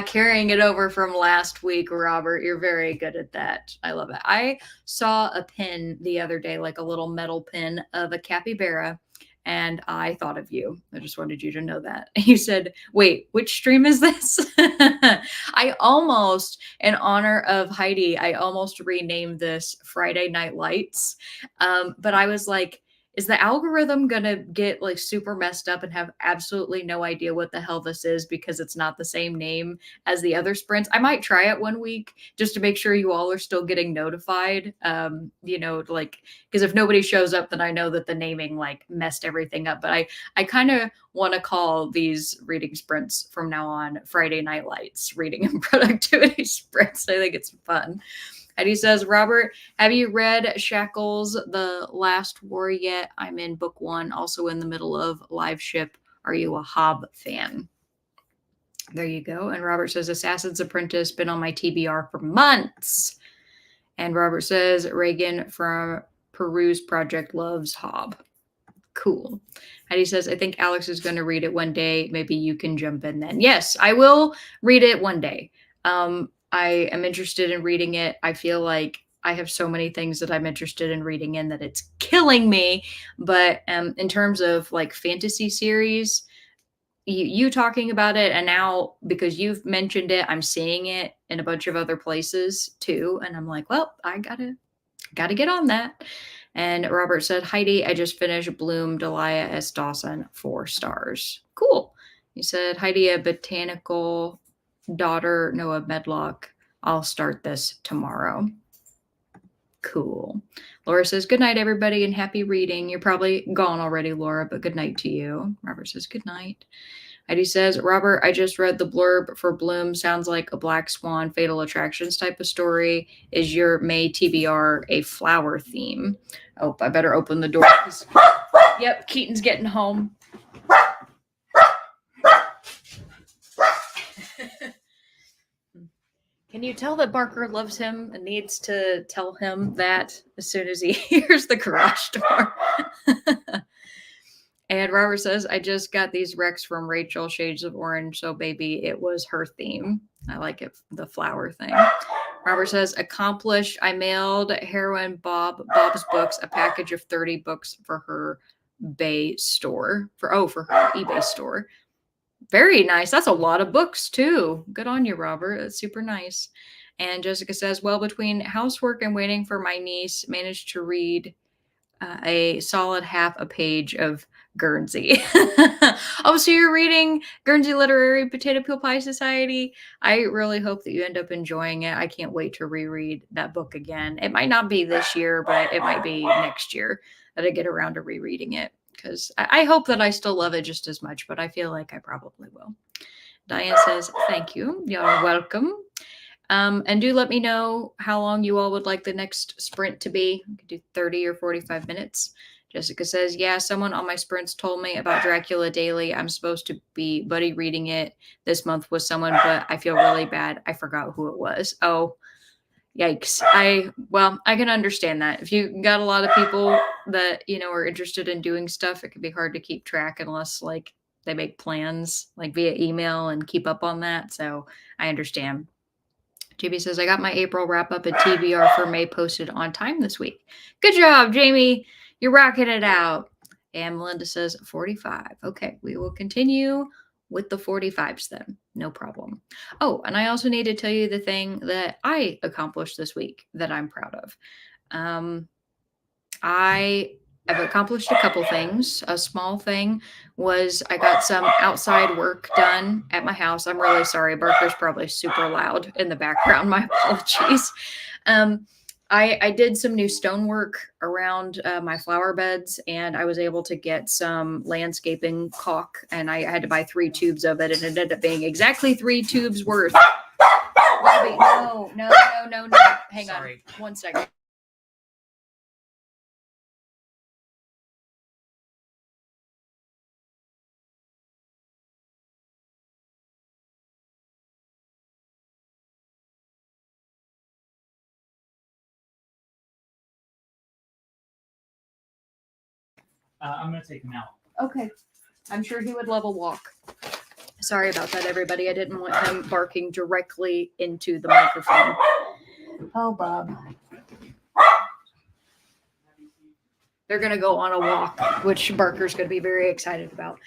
Carrying it over from last week, Robert. You're very good at that. I love it. I saw a pin the other day, like a little metal pin of a capybara, and I thought of you. I just wanted you to know that. You said, "Wait, which stream is this?" I almost, in honor of Heidi, I almost renamed this Friday Night Lights. But I was like, is the algorithm going to get like super messed up and have absolutely no idea what the hell this is because it's not the same name as the other sprints? I might try it one week just to make sure you all are still getting notified. Like, because if nobody shows up, then I know that the naming like messed everything up. But I kind of want to call these reading sprints from now on Friday Night Lights reading and productivity sprints. I think it's fun. And he says, Robert, have you read Shackles, The Last War yet? I'm in book 1, also in the middle of Live Ship. Are you a Hob fan? There you go. And Robert says, Assassin's Apprentice, been on my TBR for months. And Robert says, Reagan from Peru's Project loves Hob. Cool. And he says, I think Alex is going to read it one day. Maybe you can jump in then. Yes, I will read it one day. I am interested in reading it. I feel like I have so many things that I'm interested in reading in that it's killing me. But in terms of like fantasy series, you talking about it, and now because you've mentioned it, I'm seeing it in a bunch of other places too. And I'm like, well, I gotta get on that. And Robert said, Heidi, I just finished Bloom, Delia S. Dawson, 4 stars. Cool. He said, Heidi, a botanical daughter, Noah Medlock. I'll start this tomorrow. Cool. Laura says, good night, everybody, and happy reading. You're probably gone already, Laura, but good night to you. Robert says, good night. Heidi says, Robert, I just read the blurb for Bloom. Sounds like a Black Swan, Fatal Attractions type of story. Is your May TBR a flower theme? Oh, I better open the door. Yep, Keaton's getting home. Can you tell that Barker loves him and needs to tell him that as soon as he hears the garage door? And Robert says, I just got these Rex from Rachel, Shades of Orange. So, baby, it was her theme. I like it, the flower thing. Robert says, accomplished. I mailed Heroine Bob's books, a package of 30 books for her Bay store. For her eBay store. Very nice. That's a lot of books, too. Good on you, Robert. That's super nice. And Jessica says, well, between housework and waiting for my niece, managed to read a solid half a page of Guernsey. Oh, so you're reading Guernsey Literary Potato Peel Pie Society? I really hope that you end up enjoying it. I can't wait to reread that book again. It might not be this year, but it might be next year that I get around to rereading it, because I hope that I still love it just as much, but I feel like I probably will. Diane says, thank you. You're welcome. And do let me know how long you all would like the next sprint to be. We could do 30 or 45 minutes. Jessica says, yeah, someone on my sprints told me about Dracula Daily. I'm supposed to be buddy reading it this month with someone, but I feel really bad. I forgot who it was. Oh, yikes. I can understand that. If you got a lot of people that, are interested in doing stuff, it can be hard to keep track unless like they make plans like via email and keep up on that. So I understand. JB says, I got my April wrap up and TBR for May posted on time this week. Good job, Jamie. You're rocking it out. And Melinda says 45. Okay, we will continue with the 45s then. No problem. Oh, and I also need to tell you the thing that I accomplished this week that I'm proud of. I have accomplished a couple things. A small thing was I got some outside work done at my house. I'm really sorry. Barker's probably super loud in the background. My apologies. Um, I did some new stonework around my flower beds, and I was able to get some landscaping caulk, and I had to buy 3 tubes of it, and it ended up being exactly 3 tubes worth. Robbie, no, no, no, no, no. Hang Sorry. on 1 second. I'm gonna take him out. Okay. I'm sure he would love a walk. Sorry about that, everybody. I didn't want him barking directly into the microphone. Oh, Bob. They're going to go on a walk, which Barker's going to be very excited about.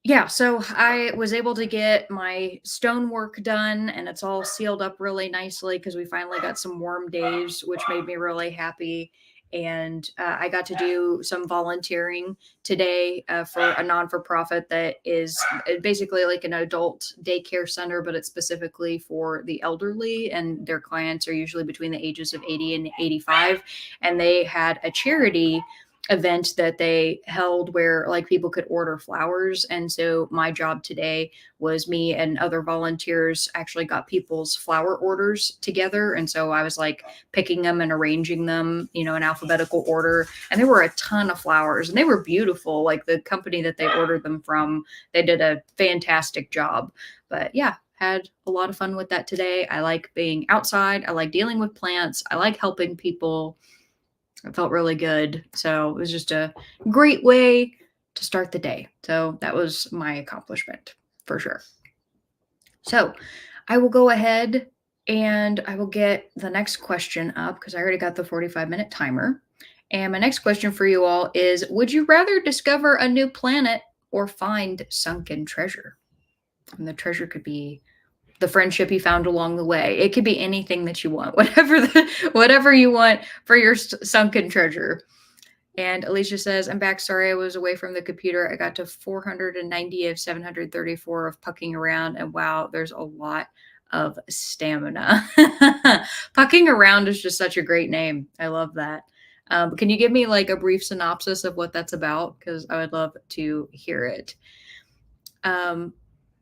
Yeah, so I was able to get my stonework done, and it's all sealed up really nicely because we finally got some warm days, which made me really happy. And I got to do some volunteering today for a non-for-profit that is basically like an adult daycare center, but it's specifically for the elderly, and their clients are usually between the ages of 80 and 85. And they had a charity event that they held where like people could order flowers, and so my job today was me and other volunteers actually got people's flower orders together, and so I was like picking them and arranging them, you know, in alphabetical order. And there were a ton of flowers, and they were beautiful. Like the company that they ordered them from, they did a fantastic job. But yeah, had a lot of fun with that today. I like being outside, I like dealing with plants, I like helping people. It felt really good. So it was just a great way to start the day. So that was my accomplishment for sure. So I will go ahead and I will get the next question up because I already got the 45-minute timer. And my next question for you all is: would you rather discover a new planet or find sunken treasure? And the treasure could be the friendship you found along the way. It could be anything that you want, whatever you want for your sunken treasure. And Alicia says, I'm back. Sorry, I was away from the computer. I got to 490 of 734 of pucking around. And wow, there's a lot of stamina. Pucking around is just such a great name. I love that. Can you give me like a brief synopsis of what that's about? Because I would love to hear it.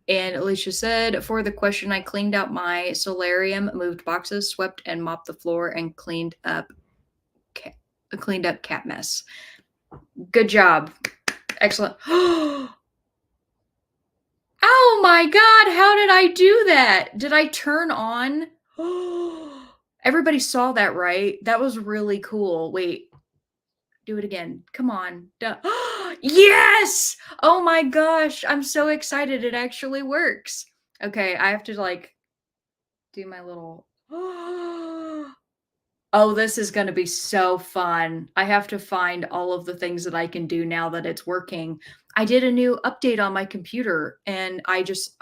And Alicia said, for the question, I cleaned out my solarium, moved boxes, swept and mopped the floor, and cleaned up cat mess. Good job. Excellent. Oh my God. How did I do that? Did I turn on? Everybody saw that, right? That was really cool. Wait, do it again. Come on. Yes. Oh my gosh. I'm so excited. It actually works. Okay. I have to like do my little. Oh, this is gonna be so fun. I have to find all of the things that I can do now that it's working. I did a new update on my computer, and I just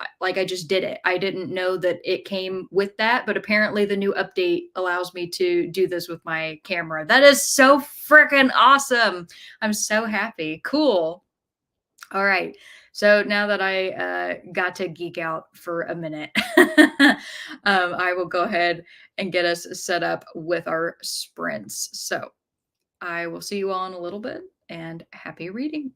did it. I didn't know that it came with that, but apparently the new update allows me to do this with my camera. That is so freaking awesome. I'm so happy. Cool. All right. So now that I got to geek out for a minute, I will go ahead and get us set up with our sprints. So I will see you all in a little bit, and happy reading.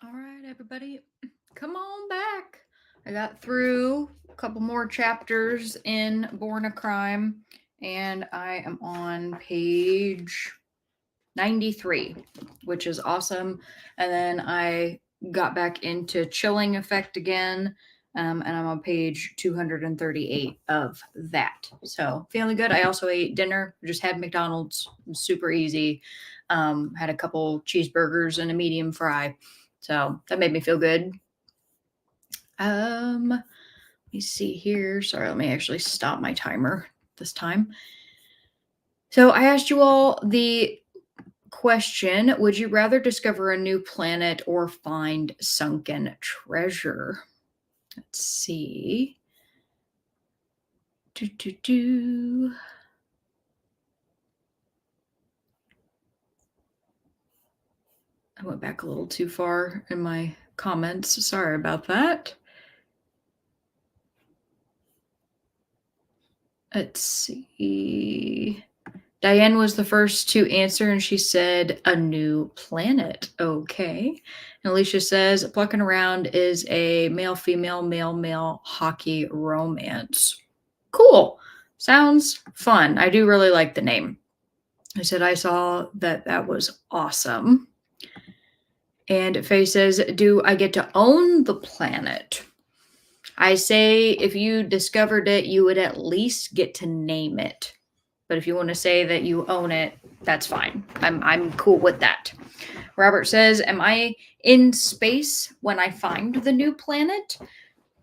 All right, everybody, come on back. I got through a couple more chapters in Born a Crime, and I am on page 93, which is awesome. And then I got back into Chilling Effect again, and I'm on page 238 of that. So feeling good. I also ate dinner, just had McDonald's, super easy. Had a couple cheeseburgers and a medium fry. So that made me feel good. Let me see here. Sorry, let me actually stop my timer this time. So I asked you all the question: would you rather discover a new planet or find sunken treasure? Let's see. I went back a little too far in my comments. Sorry about that. Let's see. Diane was the first to answer, and she said a new planet. Okay. And Alicia says Plucking Around is a male, female, male, male hockey romance. Cool. Sounds fun. I do really like the name. I said I saw that was awesome. And Faye says, do I get to own the planet? I say if you discovered it, you would at least get to name it. But if you want to say that you own it, that's fine. I'm cool with that. Robert says, am I in space when I find the new planet?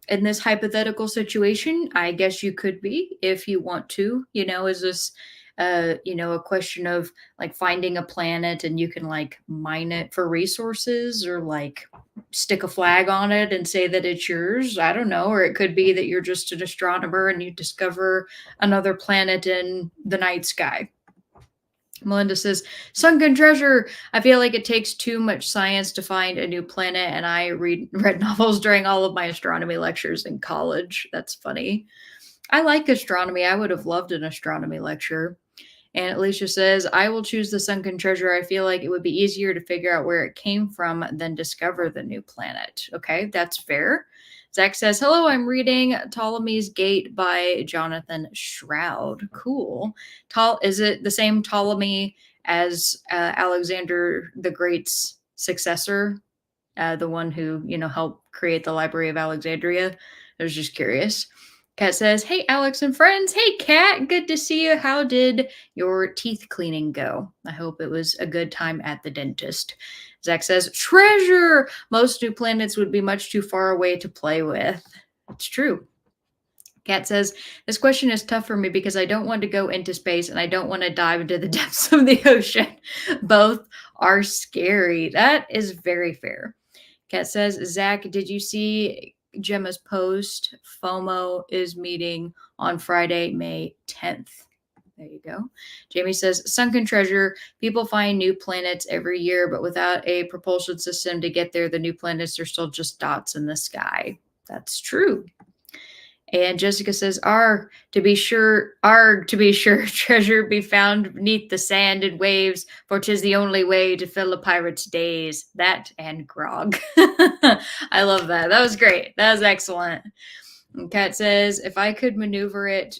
In this hypothetical situation, I guess you could be if you want to. Is this a question of like finding a planet and you can like mine it for resources or like stick a flag on it and say that it's yours? I don't know. Or it could be that you're just an astronomer and you discover another planet in the night sky. Melinda says, sunken treasure. I feel like it takes too much science to find a new planet, and I read novels during all of my astronomy lectures in college. That's funny. I like astronomy. I would have loved an astronomy lecture. And Alicia says, I will choose the sunken treasure. I feel like it would be easier to figure out where it came from than discover the new planet. Okay, that's fair. Zach says, hello, I'm reading Ptolemy's Gate by Jonathan Shroud. Cool. Is it the same Ptolemy as Alexander the Great's successor? The one who, helped create the Library of Alexandria? I was just curious. Kat says, hey, Alex and friends. Hey, Kat, good to see you. How did your teeth cleaning go? I hope it was a good time at the dentist. Zach says, treasure. Most new planets would be much too far away to play with. It's true. Kat says, this question is tough for me because I don't want to go into space and I don't want to dive into the depths of the ocean. Both are scary. That is very fair. Kat says, Zach, did you see Gemma's post? FOMO is meeting on Friday, May 10th. There you go. Jamie says, sunken treasure. People find new planets every year, but without a propulsion system to get there, the new planets are still just dots in the sky. That's true. And Jessica says, to be sure, treasure be found beneath the sand and waves, for 'tis the only way to fill a pirate's days. That and grog. I love that. That was great. That was excellent. And Kat says, if I could maneuver it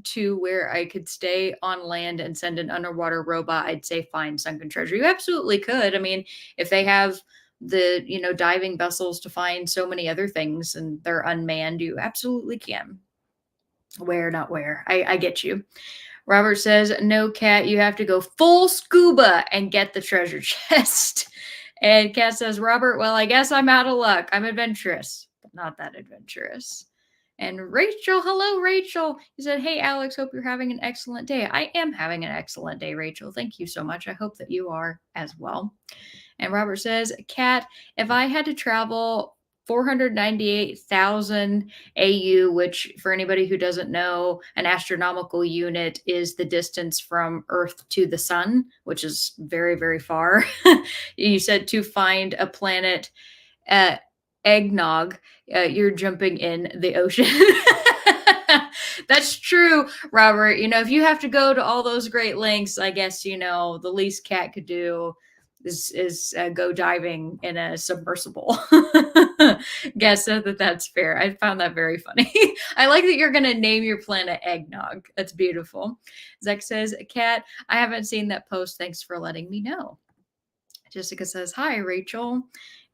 to where I could stay on land and send an underwater robot, I'd say find sunken treasure. You absolutely could. I mean, if they have the diving vessels to find so many other things and they're unmanned, you absolutely can. Not where. I get you. Robert says, no, Kat, you have to go full scuba and get the treasure chest. And Kat says, Robert, well, I guess I'm out of luck. I'm adventurous, but not that adventurous. And Rachel, hello, Rachel. He said, hey, Alex, hope you're having an excellent day. I am having an excellent day, Rachel. Thank you so much. I hope that you are as well. And Robert says, Kat, if I had to travel 498,000 AU, which for anybody who doesn't know, an astronomical unit is the distance from Earth to the sun, which is very, very far. You said to find a planet, eggnog, you're jumping in the ocean. That's true, Robert. If you have to go to all those great lengths, I guess, the least Kat could do go diving in a submersible. Guess that that's fair. I found that very funny. I like that you're gonna name your planet Eggnog. That's beautiful. Zach says, "Cat, I haven't seen that post. Thanks for letting me know." Jessica says, "Hi, Rachel."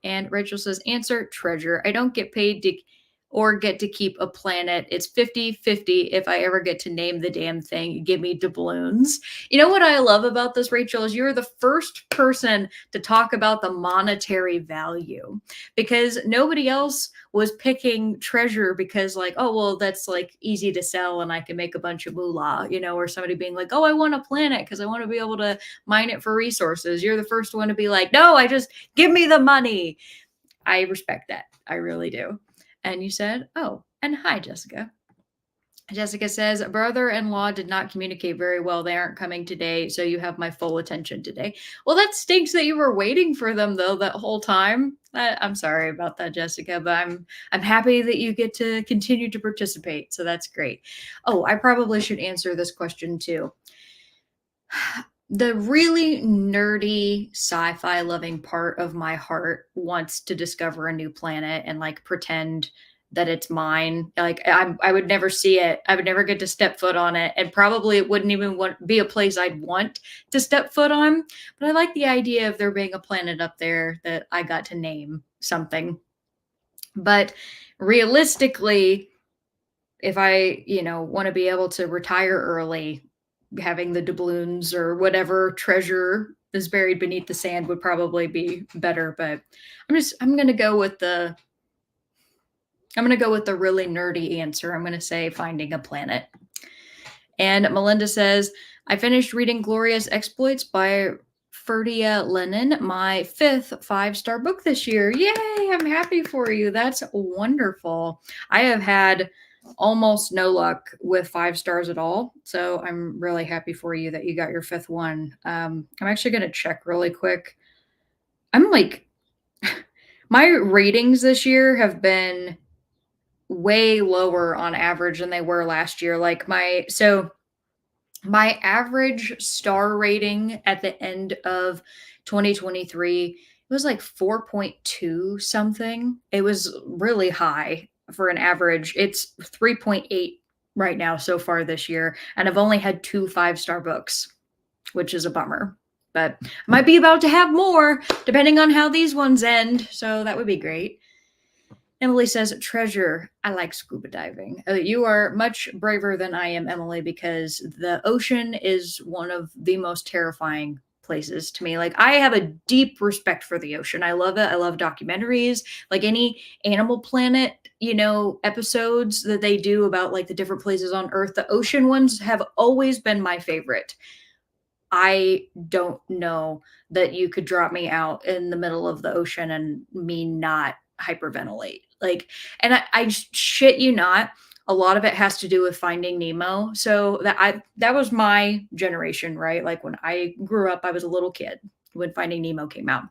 And Rachel says, "Answer, treasure. I don't get paid to or get to keep a planet. It's 50-50 if I ever get to name the damn thing. Give me doubloons." You know what I love about this, Rachel, is you're the first person to talk about the monetary value, because nobody else was picking treasure because, like, oh, well, that's like easy to sell and I can make a bunch of moolah, or somebody being like, oh, I want a planet because I want to be able to mine it for resources. You're the first one to be like, no, I just give me the money. I respect that. I really do. And you said, oh, and hi, Jessica. Jessica says, brother-in-law did not communicate very well. They aren't coming today, so you have my full attention today. Well, that stinks that you were waiting for them, though, that whole time. I'm sorry about that, Jessica, but I'm happy that you get to continue to participate, so that's great. Oh, I probably should answer this question, too. The really nerdy sci-fi loving part of my heart wants to discover a new planet and like pretend that it's mine. Like I would never see it. I would never get to step foot on it, and probably it wouldn't even be a place I'd want to step foot on. But I like the idea of there being a planet up there that I got to name something. But realistically, if I, want to be able to retire early, having the doubloons or whatever treasure is buried beneath the sand would probably be better. But I'm gonna go with the really nerdy answer. I'm gonna say finding a planet. And Melinda says, I finished reading Glorious Exploits by Ferdia Lennon, my 5th 5-star book this year. Yay! I'm happy for you. That's wonderful. I have had almost no luck with 5 stars at all. So I'm really happy for you that you got your 5th one. I'm actually going to check really quick. I'm like, my ratings this year have been way lower on average than they were last year. Like my average star rating at the end of 2023, it was like 4.2 something. It was really high for an average. It's 3.8 right now so far this year, and I've only had 2 5-star books, which is a bummer. But I might be about to have more depending on how these ones end, so that would be great. Emily says, treasure. I like scuba diving. You are much braver than I am, Emily, because the ocean is one of the most terrifying places to me. Like, I have a deep respect for the ocean. I love it. I love documentaries, like any Animal Planet, episodes that they do about like the different places on Earth. The ocean ones have always been my favorite. I don't know that you could drop me out in the middle of the ocean and me not hyperventilate. Like, and I shit you not, a lot of it has to do with Finding Nemo. So that was my generation, right? Like when I grew up, I was a little kid when Finding Nemo came out.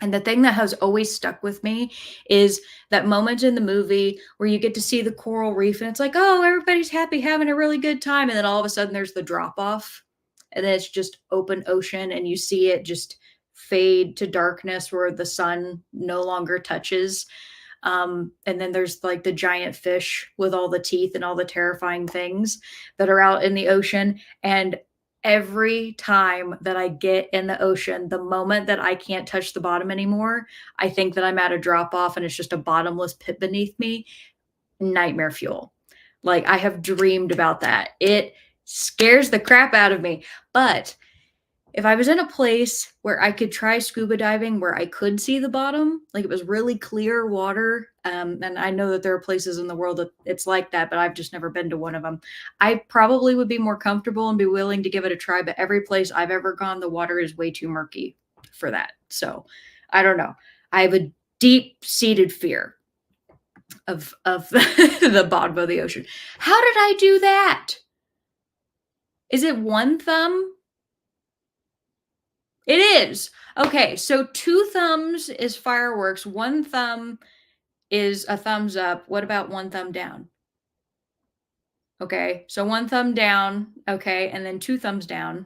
And the thing that has always stuck with me is that moment in the movie where you get to see the coral reef and it's like, oh, everybody's happy, having a really good time. And then all of a sudden there's the drop off and then it's just open ocean and you see it just fade to darkness where the sun no longer touches. And then there's like the giant fish with all the teeth and all the terrifying things that are out in the ocean. And every time that I get in the ocean, the moment that I can't touch the bottom anymore, I think that I'm at a drop off and it's just a bottomless pit beneath me. Nightmare fuel. Like, I have dreamed about that. It scares the crap out of me. But if I was in a place where I could try scuba diving, where I could see the bottom, like it was really clear water, and I know that there are places in the world that it's like that, but I've just never been to one of them. I probably would be more comfortable and be willing to give it a try, but every place I've ever gone, the water is way too murky for that. So I don't know. I have a deep-seated fear of the bottom of the ocean. How did I do that? Is it one thumb? It is. Okay, so 2 thumbs is fireworks, 1 thumb is a thumbs up. What about 1 thumb down? Okay, so 1 thumb down, okay, and then 2 thumbs down.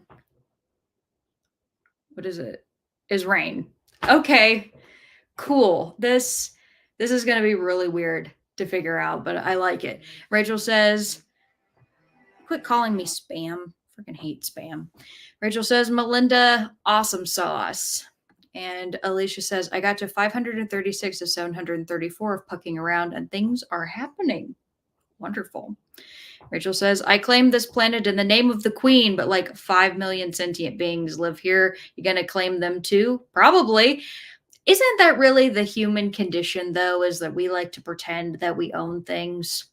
What is it? is rain. Okay, cool. This is going to be really weird to figure out, but I like it. Rachel says, quit calling me spam. Freaking hate spam. Rachel says, Melinda, awesome sauce. And Alicia says, I got to 536 to 734 of pucking around, and things are happening. Wonderful. Rachel says, I claim this planet in the name of the queen, but like 5 million sentient beings live here. You going to claim them too? Probably. Isn't that really the human condition, though, is that we like to pretend that we own things?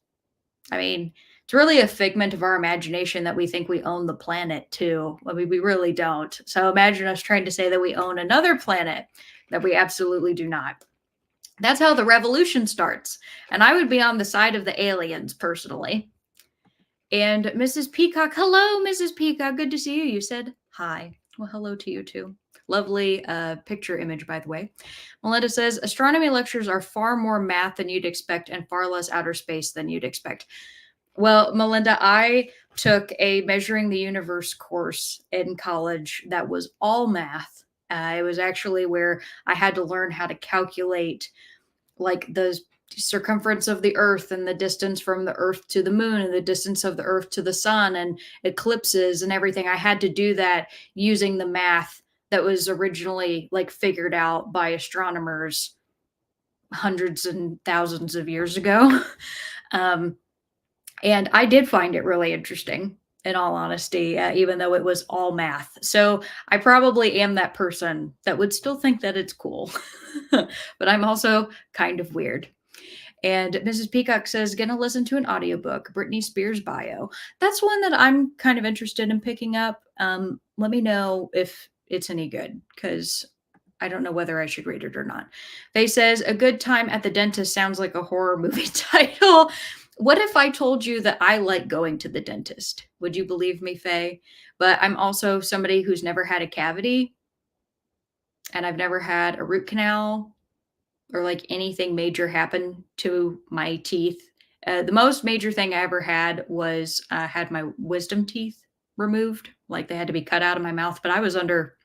I mean, it's really a figment of our imagination that we think we own the planet, too. I mean, we really don't. So imagine us trying to say that we own another planet that we absolutely do not. That's how the revolution starts. And I would be on the side of the aliens, personally. And Mrs. Peacock, hello, Mrs. Peacock. Good to see you. You said hi. Well, hello to you, too. Lovely picture image, by the way. Melinda says, astronomy lectures are far more math than you'd expect and far less outer space than you'd expect. Well, Melinda, I took a Measuring the Universe course in college that was all math. It was actually where I had to learn how to calculate like the circumference of the earth and the distance from the earth to the moon and the distance of the earth to the sun and eclipses and everything. I had to do that using the math that was originally like figured out by astronomers hundreds and thousands of years ago. And I did find it really interesting, in all honesty, even though it was all math. So I probably am that person that would still think that it's cool. But I'm also kind of weird. And Mrs. Peacock says, gonna listen to an audiobook, Britney Spears bio. That's one that I'm kind of interested in picking up. Let me know if it's any good, because I don't know whether I should read it or not. Faye says, a good time at the dentist sounds like a horror movie title. What if I told you that I like going to the dentist? Would you believe me, Faye? But I'm also somebody who's never had a cavity, and I've never had a root canal or like anything major happen to my teeth. The most major thing I ever had was had my wisdom teeth removed. Like they had to be cut out of my mouth, but I was under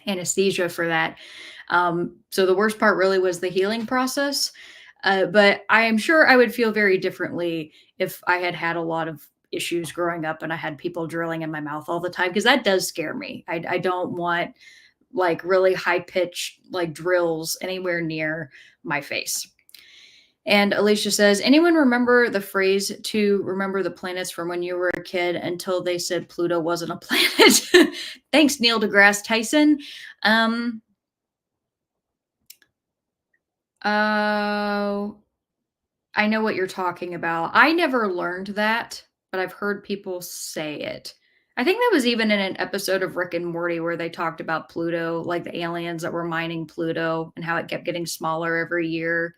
anesthesia for that. So the worst part really was the healing process. But I am sure I would feel very differently if I had had a lot of issues growing up and I had people drilling in my mouth all the time, because that does scare me. I don't want like really high pitched like drills anywhere near my face. And Alicia says, anyone remember the phrase to remember the planets from when you were a kid until they said Pluto wasn't a planet? Thanks, Neil deGrasse Tyson. I know what you're talking about. I never learned that, but I've heard people say it. I think that was even in an episode of Rick and Morty where they talked about Pluto, like the aliens that were mining Pluto and how it kept getting smaller every year.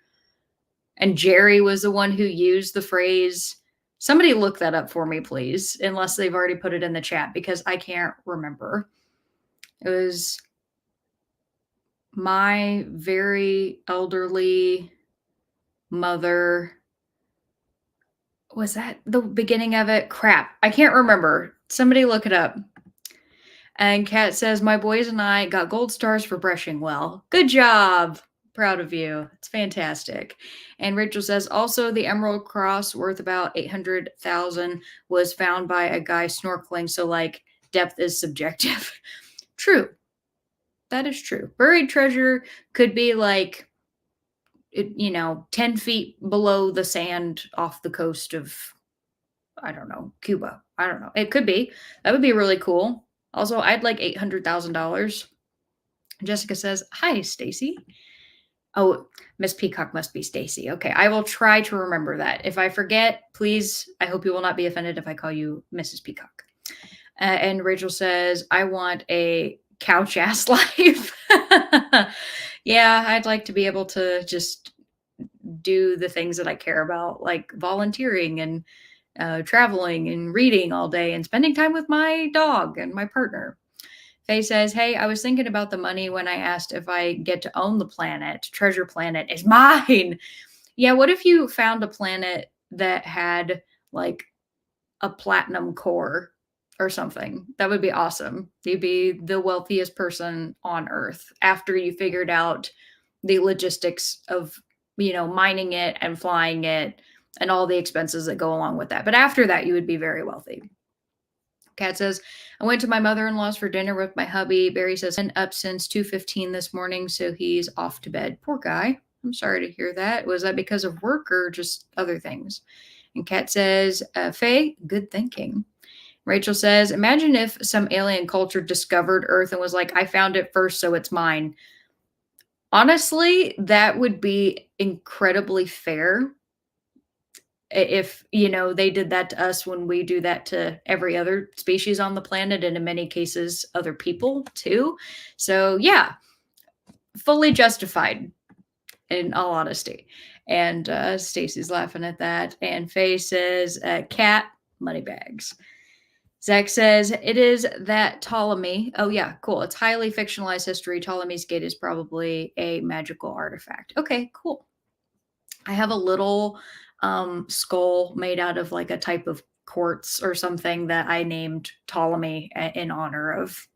And Jerry was the one who used the phrase. Somebody look that up for me, please, unless they've already put it in the chat, because I can't remember. It was my very elderly mother. Was that the beginning of it? Crap. I can't remember. Somebody look it up. And Kat says, my boys and I got gold stars for brushing well. Good job. Proud of you. It's fantastic. And Rachel says, also the Emerald Cross, worth about 800,000, was found by a guy snorkeling. So like depth is subjective. True. That is true. Buried treasure could be like, 10 feet below the sand off the coast of, I don't know, Cuba. I don't know. It could be. That would be really cool. Also, I'd like $800,000. Jessica says, hi, Stacy. Oh, Miss Peacock must be Stacy. Okay, I will try to remember that. If I forget, please, I hope you will not be offended if I call you Mrs. Peacock. And Rachel says, I want a couch ass life. Yeah, I'd like to be able to just do the things that I care about, like volunteering and traveling and reading all day and spending time with my dog and my partner. Faye says, hey, I was thinking about the money when I asked if I get to own the planet. Treasure Planet is mine. Yeah, what if you found a planet that had like a platinum core or something. That would be awesome. You'd be the wealthiest person on earth after you figured out the logistics of, mining it and flying it and all the expenses that go along with that. But after that, you would be very wealthy. Kat says, I went to my mother-in-law's for dinner with my hubby. Barry says, been up since 2:15 this morning, so he's off to bed. Poor guy. I'm sorry to hear that. Was that because of work or just other things? And Kat says, Faye, good thinking. Rachel says, imagine if some alien culture discovered Earth and was like, I found it first, so it's mine. Honestly, that would be incredibly fair if, they did that to us when we do that to every other species on the planet, and in many cases, other people too. So, yeah, fully justified in all honesty. And Stacy's laughing at that. And Faye says, cat, money bags. Zach says, it is that Ptolemy. Oh, yeah, cool. It's highly fictionalized history. Ptolemy's Gate is probably a magical artifact. Okay, cool. I have a little skull made out of like a type of quartz or something that I named Ptolemy in honor of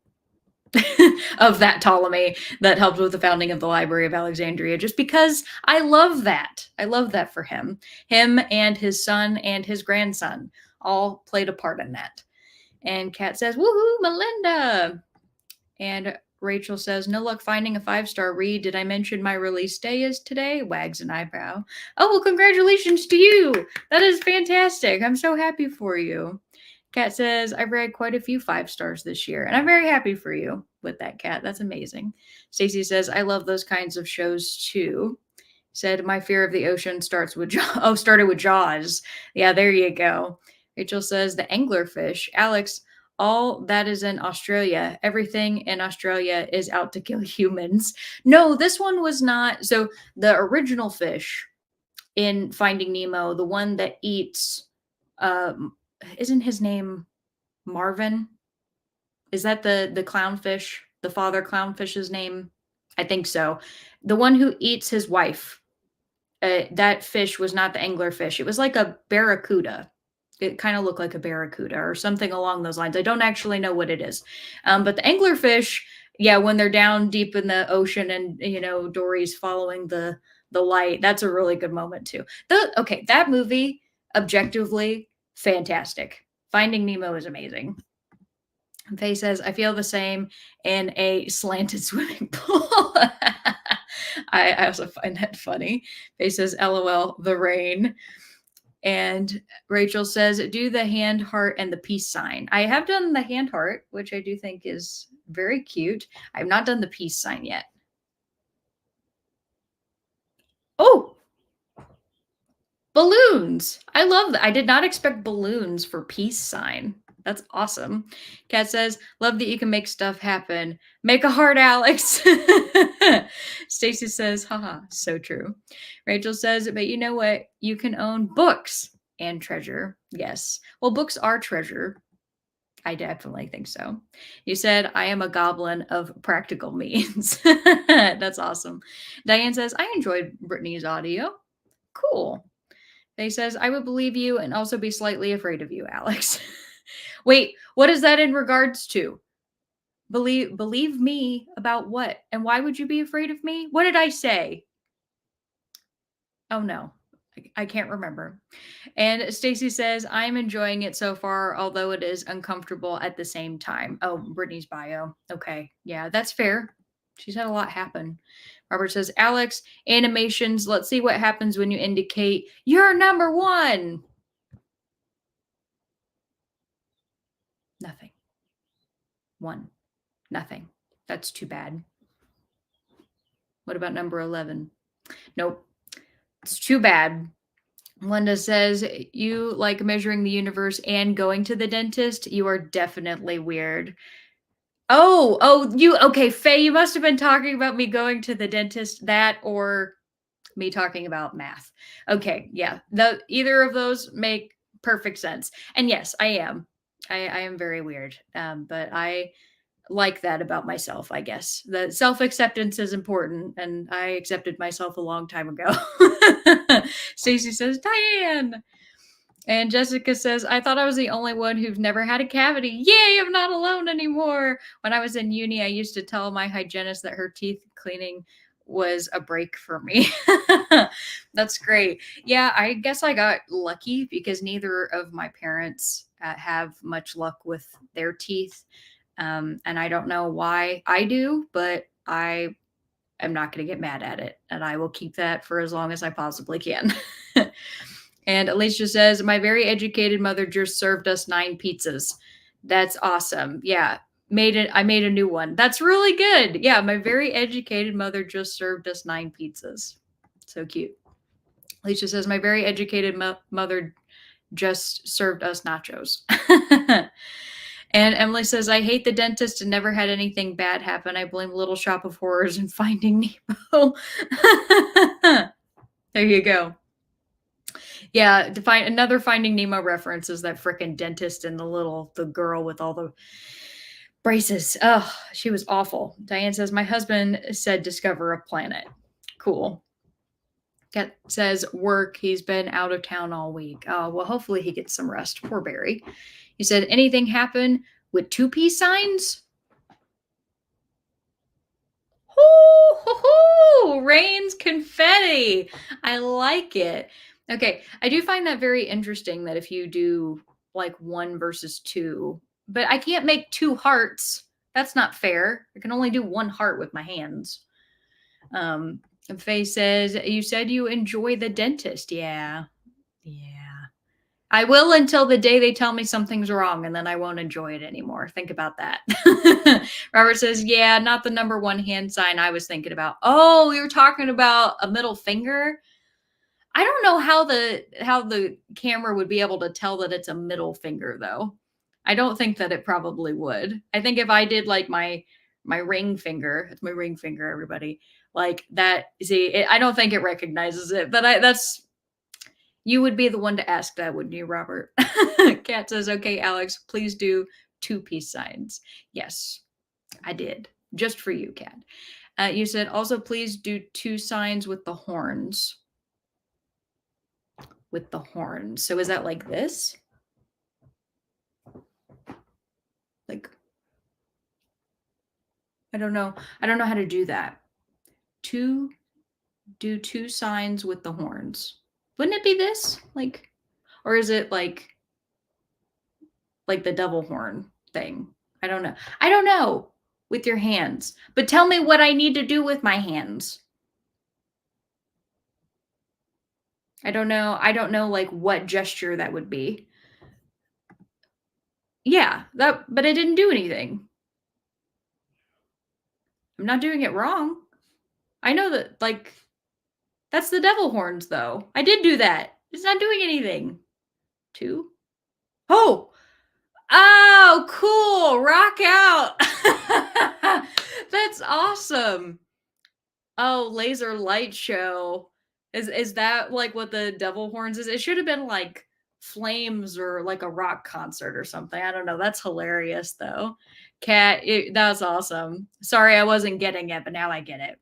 of that Ptolemy that helped with the founding of the Library of Alexandria, just because I love that. I love that for him. Him and his son and his grandson all played a part in that. And Kat says, woohoo, Melinda. And Rachel says, no luck finding a 5-star read. Did I mention my release day is today? Wags an eyebrow. Oh, well, congratulations to you. That is fantastic. I'm so happy for you. Kat says, I've read quite a few 5 stars this year, and I'm very happy for you with that, Kat. That's amazing. Stacy says, I love those kinds of shows too. Said, my fear of the ocean started with Jaws. Yeah, there you go. Rachel says, the anglerfish. Alex, all that is in Australia. Everything in Australia is out to kill humans. No, this one was not. So the original fish in Finding Nemo, the one that eats, isn't his name Marvin? Is that the clownfish, the father clownfish's name? I think so. The one who eats his wife. That fish was not the anglerfish. It was like a barracuda. It kind of looked like a barracuda or something along those lines. I don't actually know what it is. But the anglerfish, yeah, when they're down deep in the ocean and, Dory's following the light, that's a really good moment too. Okay, that movie, objectively, fantastic. Finding Nemo is amazing. And Faye says, I feel the same in a slanted swimming pool. I also find that funny. Faye says, LOL, the rain. And Rachel says, do the hand heart and the peace sign. I have done the hand heart, which I do think is very cute. I've not done the peace sign yet. Oh, balloons. I love that. I did not expect balloons for peace sign. That's awesome. Kat says, love that you can make stuff happen. Make a heart, Alex. Stacy says, haha, so true. Rachel says, but you know what? You can own books and treasure. Yes. Well, books are treasure. I definitely think so. You said, I am a goblin of practical means. That's awesome. Diane says, I enjoyed Brittany's audio. Cool. They says, I would believe you and also be slightly afraid of you, Alex. Wait, what is that in regards to? Believe me about what? And why would you be afraid of me? What did I say? Oh no, I can't remember. And Stacy says, I'm enjoying it so far, although it is uncomfortable at the same time. Oh, Brittany's bio. Okay. Yeah, that's fair. She's had a lot happen. Robert says, Alex, animations. Let's see what happens when you indicate you're number 1. Nothing. 1. Nothing. That's too bad. What about number 11? Nope. It's too bad. Linda says, you like measuring the universe and going to the dentist? You are definitely weird. Okay, Faye, you must have been talking about me going to the dentist, that or me talking about math. Okay, yeah. Either of those make perfect sense. And yes, I am. I am very weird. But I like that about myself, I guess. The self-acceptance is important, and I accepted myself a long time ago. Stacey says, Diane. And Jessica says, I thought I was the only one who've never had a cavity. Yay, I'm not alone anymore. When I was in uni, I used to tell my hygienist that her teeth cleaning was a break for me. That's great. Yeah, I guess I got lucky because neither of my parents have much luck with their teeth. And I don't know why I do, but I am not going to get mad at it. And I will keep that for as long as I possibly can. And Alicia says, my very educated mother just served us 9 pizzas. That's awesome. Yeah. I made a new one. That's really good. Yeah, my very educated mother just served us 9 pizzas. So cute. Alicia says, my very educated mother just served us nachos. And Emily says, I hate the dentist and never had anything bad happen. I blame Little Shop of Horrors and Finding Nemo. There you go. Yeah, to find another Finding Nemo reference is that frickin' dentist and the girl with all the braces. Oh, she was awful. Diane says, my husband said discover a planet. Cool. Kat says, work. He's been out of town all week. Oh, well, hopefully he gets some rest. Poor Barry. He said, anything happen with 2 peace signs? Hoo, rains confetti. I like it. Okay, I do find that very interesting that if you do like 1 versus 2, but I can't make 2 hearts. That's not fair. I can only do 1 heart with my hands. And Faye says, you said you enjoy the dentist. Yeah. Yeah. I will until the day they tell me something's wrong, and then I won't enjoy it anymore. Think about that. Robert says, yeah, not the number 1 hand sign I was thinking about. Oh, you're talking about a middle finger? I don't know how the camera would be able to tell that it's a middle finger, though. I don't think that it probably would. I think if I did like my ring finger, it's my ring finger, everybody, like that. See, I don't think it recognizes it, but you would be the one to ask that, wouldn't you, Robert? Kat says, okay, Alex, please do 2 peace signs. Yes, I did. Just for you, Kat. You said, also, please do 2 signs with the horns. With the horns. So is that like this? Like, I don't know. I don't know how to do that. Do 2 signs with the horns. Wouldn't it be this? Like, or is it like the devil horn thing? I don't know. I don't know with your hands. But tell me what I need to do with my hands. I don't know. I don't know like what gesture that would be. Yeah, but I didn't do anything. I'm not doing it wrong. I know that like that's the devil horns though. I did do that. It's not doing anything. 2. Oh, oh, cool. Rock out. That's awesome. Oh, laser light show. Is that like what the devil horns is? It should have been like flames or like a rock concert or something. I don't know. That's hilarious though. Cat, that's awesome. Sorry, I wasn't getting it, but now I get it.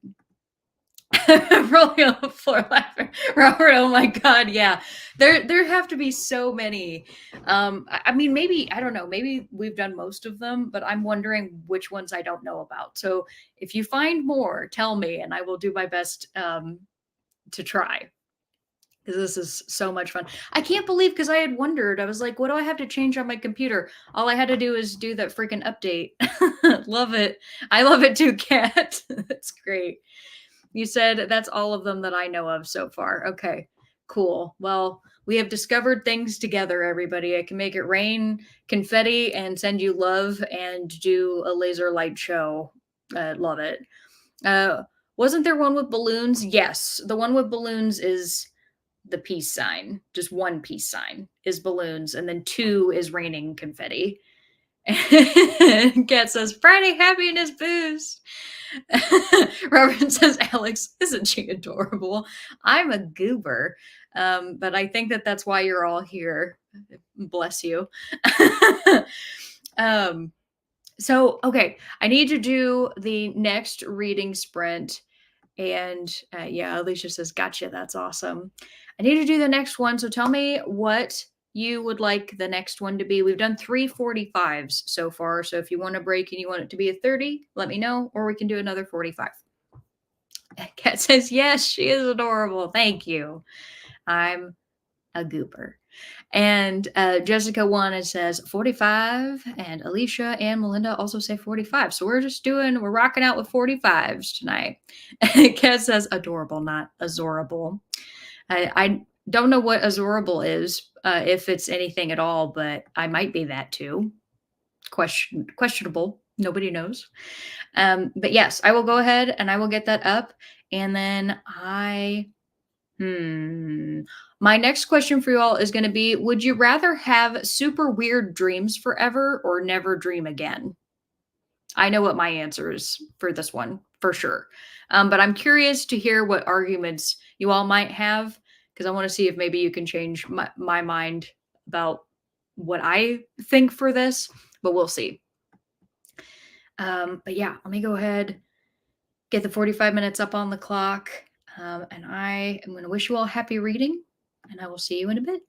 Rolling on the floor laughing. Robert, oh my god, yeah. There have to be so many. I mean, maybe, I don't know, maybe we've done most of them, but I'm wondering which ones I don't know about. So if you find more, tell me and I will do my best to try. Because this is so much fun. I can't believe, because I had wondered, I was like, what do I have to change on my computer? All I had to do is do that freaking update. Love it. I love it too, Kat. That's great. You said that's all of them that I know of so far. Okay, cool. Well, we have discovered things together, everybody. I can make it rain confetti and send you love and do a laser light show. Love it. Wasn't there one with balloons? Yes, the one with balloons is the peace sign. Just 1 peace sign is balloons, and then 2 is raining confetti. Kat says, Friday happiness boost. Robert says, Alex, isn't she adorable? I'm a goober. But I think that's why you're all here. Bless you. So, okay, I need to do the next reading sprint. And yeah, Alicia says, gotcha. That's awesome. I need to do the next one. So tell me what you would like the next one to be. We've done 3 45s so far. So if you want a break and you want it to be a 30, let me know, or we can do another 45. Kat says, yes, she is adorable. Thank you. I'm a gooper. And Jessica won and says 45. And Alicia and Melinda also say 45. So we're rocking out with 45s tonight. Kat says adorable, not azorable. I don't know what azorable is, if it's anything at all, but I might be that too. Questionable. Nobody knows. But yes, I will go ahead and I will get that up. And then my next question for you all is going to be, would you rather have super weird dreams forever or never dream again? I know what my answer is for this one for sure. But I'm curious to hear what arguments you all might have, because I want to see if maybe you can change my mind about what I think for this, but we'll see. But yeah, let me go ahead, get the 45 minutes up on the clock. And I am going to wish you all happy reading, and I will see you in a bit.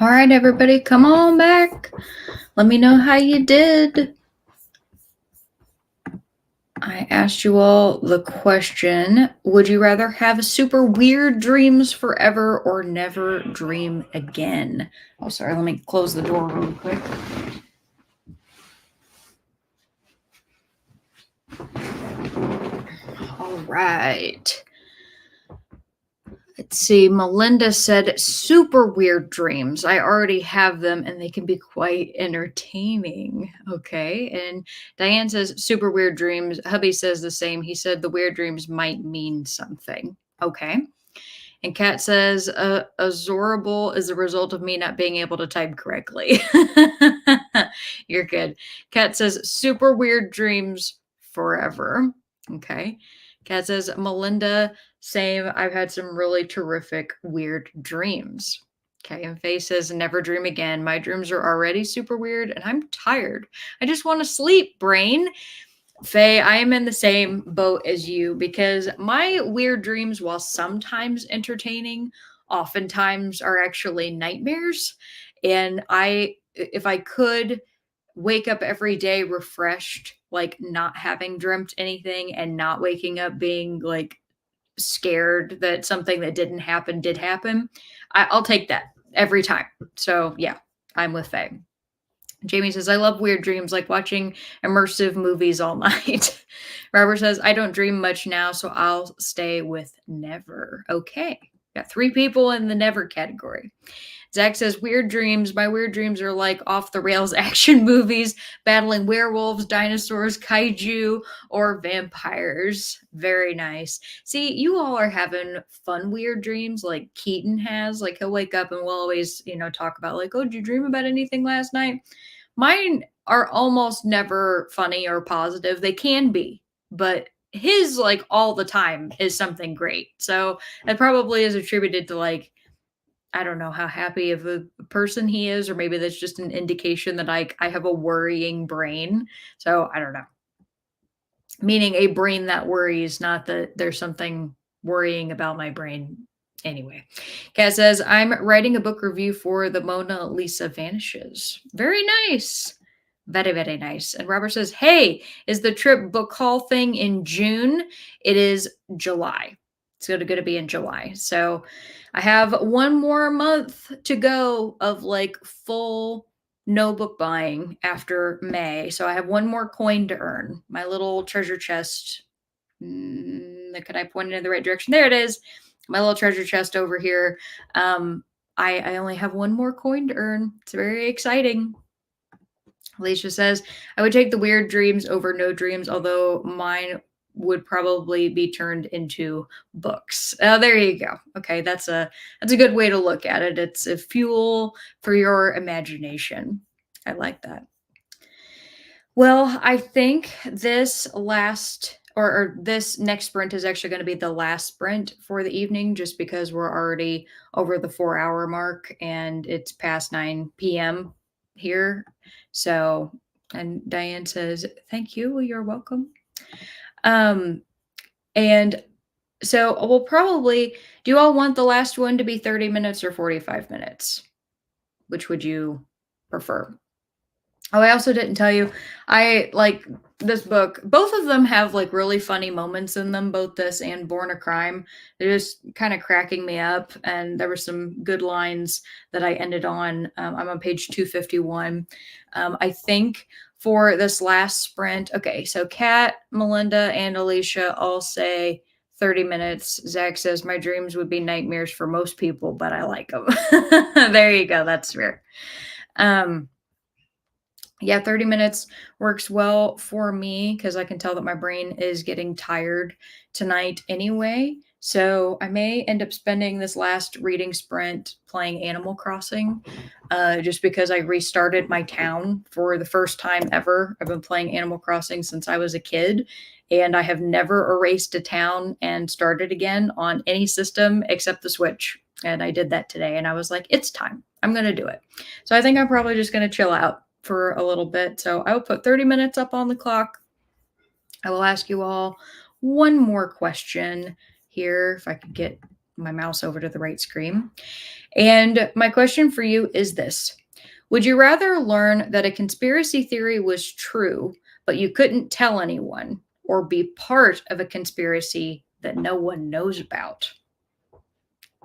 All right, everybody, come on back. Let me know how you did. I asked you all the question, would you rather have super weird dreams forever or never dream again? Oh, sorry, let me close the door real quick. All right. Let's see. Melinda said, super weird dreams. I already have them and they can be quite entertaining. Okay. And Diane says, super weird dreams. Hubby says the same. He said the weird dreams might mean something. Okay. And Kat says, Azorable is the result of me not being able to type correctly. You're good. Kat says, super weird dreams forever. Okay. Kat says, Melinda, same. I've had some really terrific weird dreams. Okay. And Faye says, never dream again. My dreams are already super weird and I'm tired. I just want to sleep, brain. Faye, I am in the same boat as you because my weird dreams, while sometimes entertaining, oftentimes are actually nightmares. And if I could wake up every day refreshed, like not having dreamt anything and not waking up being like scared that something that didn't happen did happen, I'll take that every time. So yeah, I'm with Faye. Jamie says, I love weird dreams, like watching immersive movies all night. Robert says, I don't dream much now, so I'll stay with never. Okay. Got 3 people in the never category. Zach says, weird dreams. My weird dreams are like off the rails action movies, battling werewolves, dinosaurs, kaiju, or vampires. Very nice. See, you all are having fun, weird dreams like Keaton has. Like he'll wake up and we'll always, talk about like, oh, did you dream about anything last night? Mine are almost never funny or positive. They can be, but his like all the time is something great. So it probably is attributed to like I don't know how happy of a person he is, or maybe that's just an indication that I have a worrying brain. So I don't know. Meaning a brain that worries, not that there's something worrying about my brain. Anyway, Kat says, I'm writing a book review for The Mona Lisa Vanishes. Very nice. Very, very nice. And Robert says, hey, is the trip book haul thing in June? It is July. It's going to be in July. So I have one more month to go of like full no book buying after May. So I have one more coin to earn. My little treasure chest. Could I point it in the right direction? There it is. My little treasure chest over here. I only have one more coin to earn. It's very exciting. Alicia says, I would take the weird dreams over no dreams, although mine would probably be turned into books. There you go. Okay, that's a good way to look at it. It's a fuel for your imagination. I like that. Well, I think this last or this next sprint is actually going to be the last sprint for the evening just because we're already over the 4-hour mark and it's past 9 p.m. here. So, and Diane says, thank you. Well, you're welcome. And so we'll probably, do you all want the last one to be 30 minutes or 45 minutes? Which would you prefer? Oh, I also didn't tell you, I like this book. Both of them have like really funny moments in them, both this and Born a Crime. They're just kind of cracking me up. And there were some good lines that I ended on. I'm on page 251. I think for this last sprint, okay, so Kat, Melinda, and Alicia all say 30 minutes. Zach says, my dreams would be nightmares for most people, but I like them. There you go. That's fair. Yeah, 30 minutes works well for me because I can tell that my brain is getting tired tonight anyway. So I may end up spending this last reading sprint playing Animal Crossing just because I restarted my town for the first time ever. I've been playing Animal Crossing since I was a kid, and I have never erased a town and started again on any system except the Switch. And I did that today, and I was like, it's time. I'm going to do it. So I think I'm probably just going to chill out for a little bit. So I will put 30 minutes up on the clock. I will ask you all one more question here. If I could get my mouse over to the right screen. And my question for you is this: would you rather learn that a conspiracy theory was true, but you couldn't tell anyone, or be part of a conspiracy that no one knows about?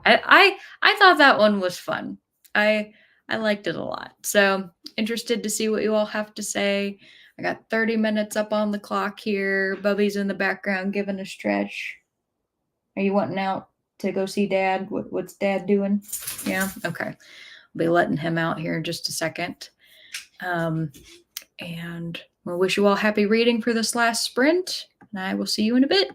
I thought that one was fun. I liked it a lot. So interested to see what you all have to say. I got 30 minutes up on the clock here. Bubby's in the background giving a stretch. Are you wanting out to go see Dad? What's Dad doing? Yeah, okay. I'll be letting him out here in just a second. And we'll wish you all happy reading for this last sprint. And I will see you in a bit.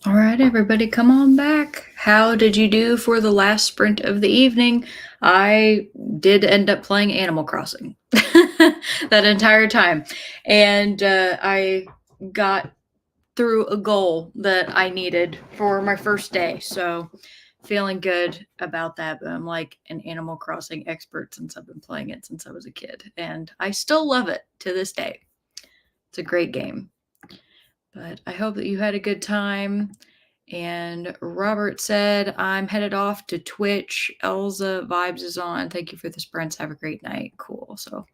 All right, everybody, come on back. How did you do for the last sprint of the evening? I did end up playing Animal Crossing that entire time. And I got through a goal that I needed for my first day. So feeling good about that. But I'm like an Animal Crossing expert since I've been playing it since I was a kid. And I still love it to this day. It's a great game. But I hope that you had a good time. And Robert said, I'm headed off to Twitch. Elza Vibes is on. Thank you for the sprints. Have a great night. Cool. So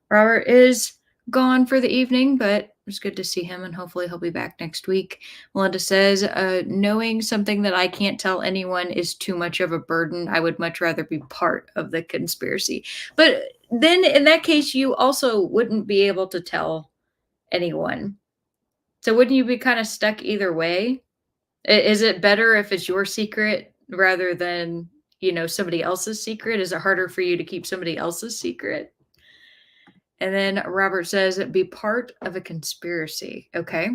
Robert is gone for the evening, but it was good to see him, and hopefully he'll be back next week. Melinda says, knowing something that I can't tell anyone is too much of a burden. I would much rather be part of the conspiracy. But then in that case, you also wouldn't be able to tell anyone. So wouldn't you be kind of stuck either way? Is it better if it's your secret rather than, somebody else's secret? Is it harder for you to keep somebody else's secret? And then Robert says, be part of a conspiracy. Okay.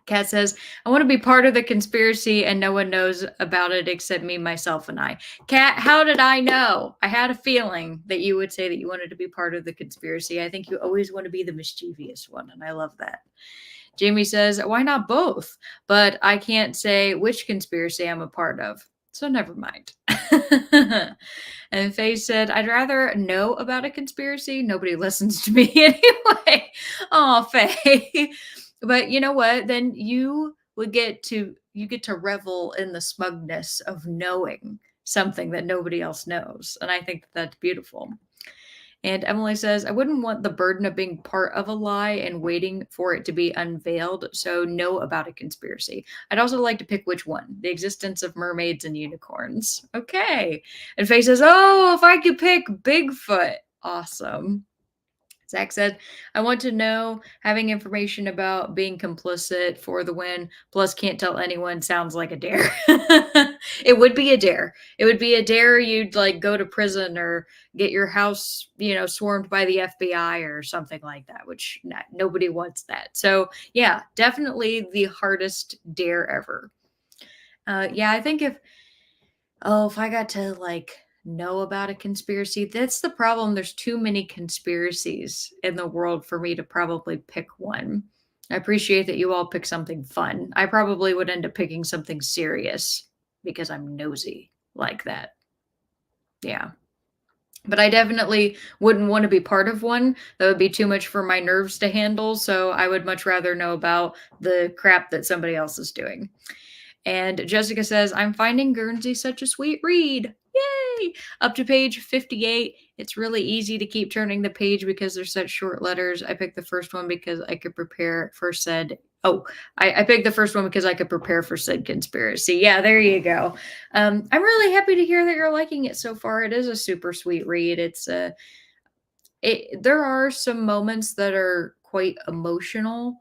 Kat says, I want to be part of the conspiracy and no one knows about it except me, myself, and I. Kat, how did I know? I had a feeling that you would say that you wanted to be part of the conspiracy. I think you always want to be the mischievous one, and I love that. Jamie says, why not both? But I can't say which conspiracy I'm a part of. So never mind. And Faye said, I'd rather know about a conspiracy. Nobody listens to me anyway. Oh, Faye. But you know what? Then you get to revel in the smugness of knowing something that nobody else knows. And I think that's beautiful. And Emily says, I wouldn't want the burden of being part of a lie and waiting for it to be unveiled. So know about a conspiracy. I'd also like to pick which one, the existence of mermaids and unicorns. Okay. And Faye says, oh, if I could pick Bigfoot. Awesome. Zach said, I want to know having information about being complicit for the win, plus can't tell anyone sounds like a dare. It would be a dare. It would be a dare you'd like go to prison or get your house, swarmed by the FBI or something like that, which nobody wants that. So yeah, definitely the hardest dare ever. Yeah, I think if I got to know about a conspiracy. That's the problem. There's too many conspiracies in the world for me to probably pick one. I appreciate that you all pick something fun. I probably would end up picking something serious because I'm nosy like that. Yeah. But I definitely wouldn't want to be part of one. That would be too much for my nerves to handle. So I would much rather know about the crap that somebody else is doing. And Jessica says, I'm finding Guernsey such a sweet read. Yay! Up to page 58. It's really easy to keep turning the page because they're such short letters. I picked the first one because I could prepare for said. Oh, I picked the first one because I could prepare for said conspiracy. Yeah, there you go. I'm really happy to hear that you're liking it so far. It is a super sweet read. There are some moments that are quite emotional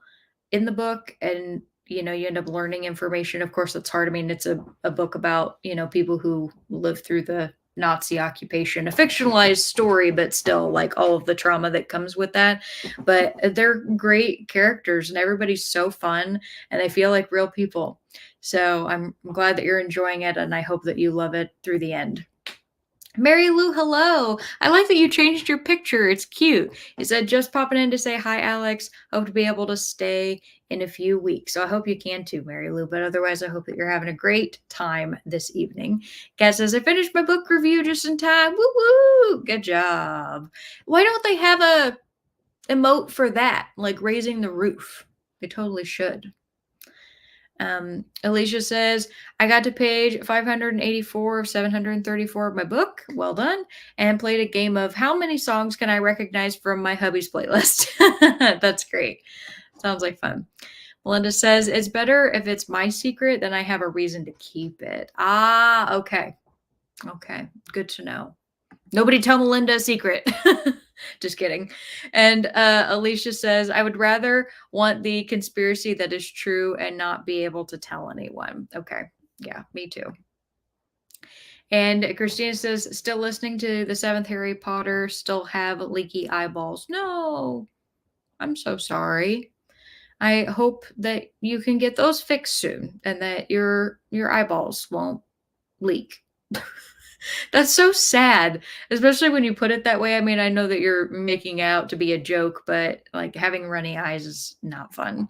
in the book, and you end up learning information. Of course, it's hard. I mean, it's a book about people who lived through the Nazi occupation, a fictionalized story, but still like all of the trauma that comes with that. But they're great characters and everybody's so fun and they feel like real people. So I'm glad that you're enjoying it, and I hope that you love it through the end. Mary Lou, hello. I like that you changed your picture. It's cute. It said, just popping in to say hi, Alex. Hope to be able to stay in a few weeks. So I hope you can too, Mary Lou. But otherwise, I hope that you're having a great time this evening. Kat says, I finished my book review just in time. Woo woo. Good job. Why don't they have a emote for that? Like raising the roof. They totally should. Alicia says, I got to page 584 of 734 of my book. Well done. And played a game of how many songs can I recognize from my hubby's playlist? That's great. Sounds like fun. Melinda says, it's better if it's my secret, then I have a reason to keep it. Ah, okay. Okay. Good to know. Nobody tell Melinda a secret. Just kidding. And Alicia says, I would rather want the conspiracy that is true and not be able to tell anyone. Okay. Yeah, me too. And Christina says, still listening to the 7th Harry Potter, still have leaky eyeballs. No, I'm so sorry. I hope that you can get those fixed soon and that your eyeballs won't leak. That's so sad, especially when you put it that way. I mean, I know that you're making out to be a joke, but like having runny eyes is not fun.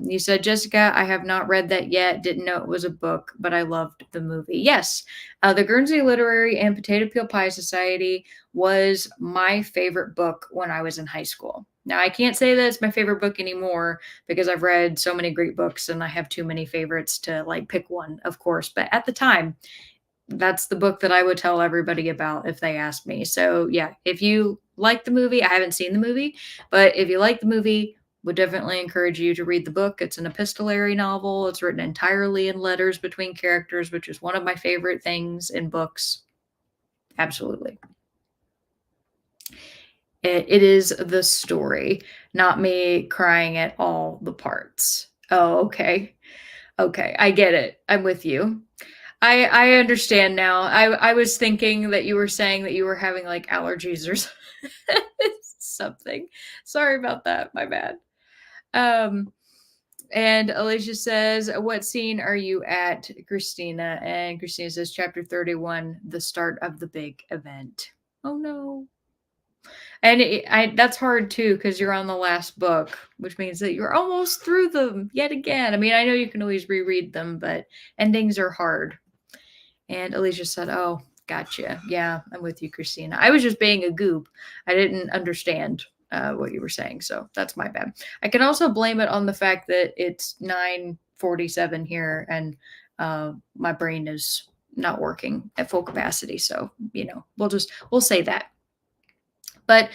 You said, Jessica, I have not read that yet. Didn't know it was a book, but I loved the movie. Yes, the Guernsey Literary and Potato Peel Pie Society was my favorite book when I was in high school. Now, I can't say that it's my favorite book anymore because I've read so many great books and I have too many favorites to like pick one, of course. But at the time, that's the book that I would tell everybody about if they asked me. So, yeah, if you like the movie, I haven't seen the movie, but if you like the movie, would definitely encourage you to read the book. It's an epistolary novel. It's written entirely in letters between characters, which is one of my favorite things in books. Absolutely. It is the story, not me crying at all the parts. Oh, okay. Okay, I get it. I'm with you. I understand now. I was thinking that you were saying that you were having like allergies or something. Sorry about that. My bad. Um, and Alicia says, "What scene are you at, Christina?" And Christina says, "Chapter 31, the start of the big event." Oh no. And that's hard too because you're on the last book, which means that you're almost through them yet again. I mean, I know you can always reread them, but endings are hard. And Alicia said, "Oh, gotcha. Yeah, I'm with you, Christina. I was just being a goop. I didn't understand what you were saying, so that's my bad. I can also blame it on the fact that it's 9:47 here, and my brain is not working at full capacity. So we'll say that. But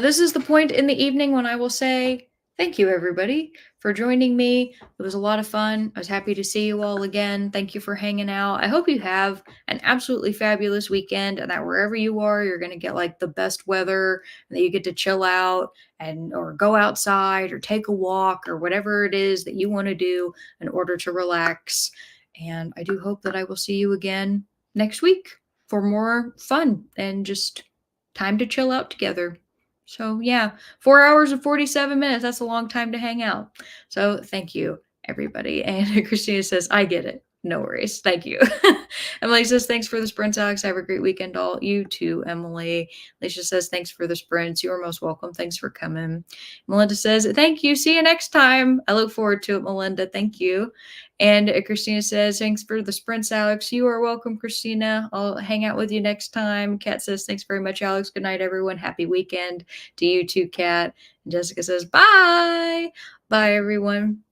this is the point in the evening when I will say thank you, everybody, for joining me. It was a lot of fun. I was happy to see you all again. Thank you for hanging out. I hope you have an absolutely fabulous weekend and that wherever you are, you're going to get like the best weather and that you get to chill out and or go outside or take a walk or whatever it is that you want to do in order to relax. And I do hope that I will see you again next week for more fun and just time to chill out together. So, yeah, 4 hours and 47 minutes. That's a long time to hang out. So, thank you, everybody. And Christina says, I get it. No worries. Thank you. Emily says, thanks for the sprints, Alex. Have a great weekend, all. You too, Emily. Alicia says, thanks for the sprints. You are most welcome. Thanks for coming. Melinda says, thank you. See you next time. I look forward to it, Melinda. Thank you. And Christina says, thanks for the sprints, Alex. You are welcome, Christina. I'll hang out with you next time. Kat says, thanks very much, Alex. Good night, everyone. Happy weekend to you too, Kat. And Jessica says, bye. Bye, everyone.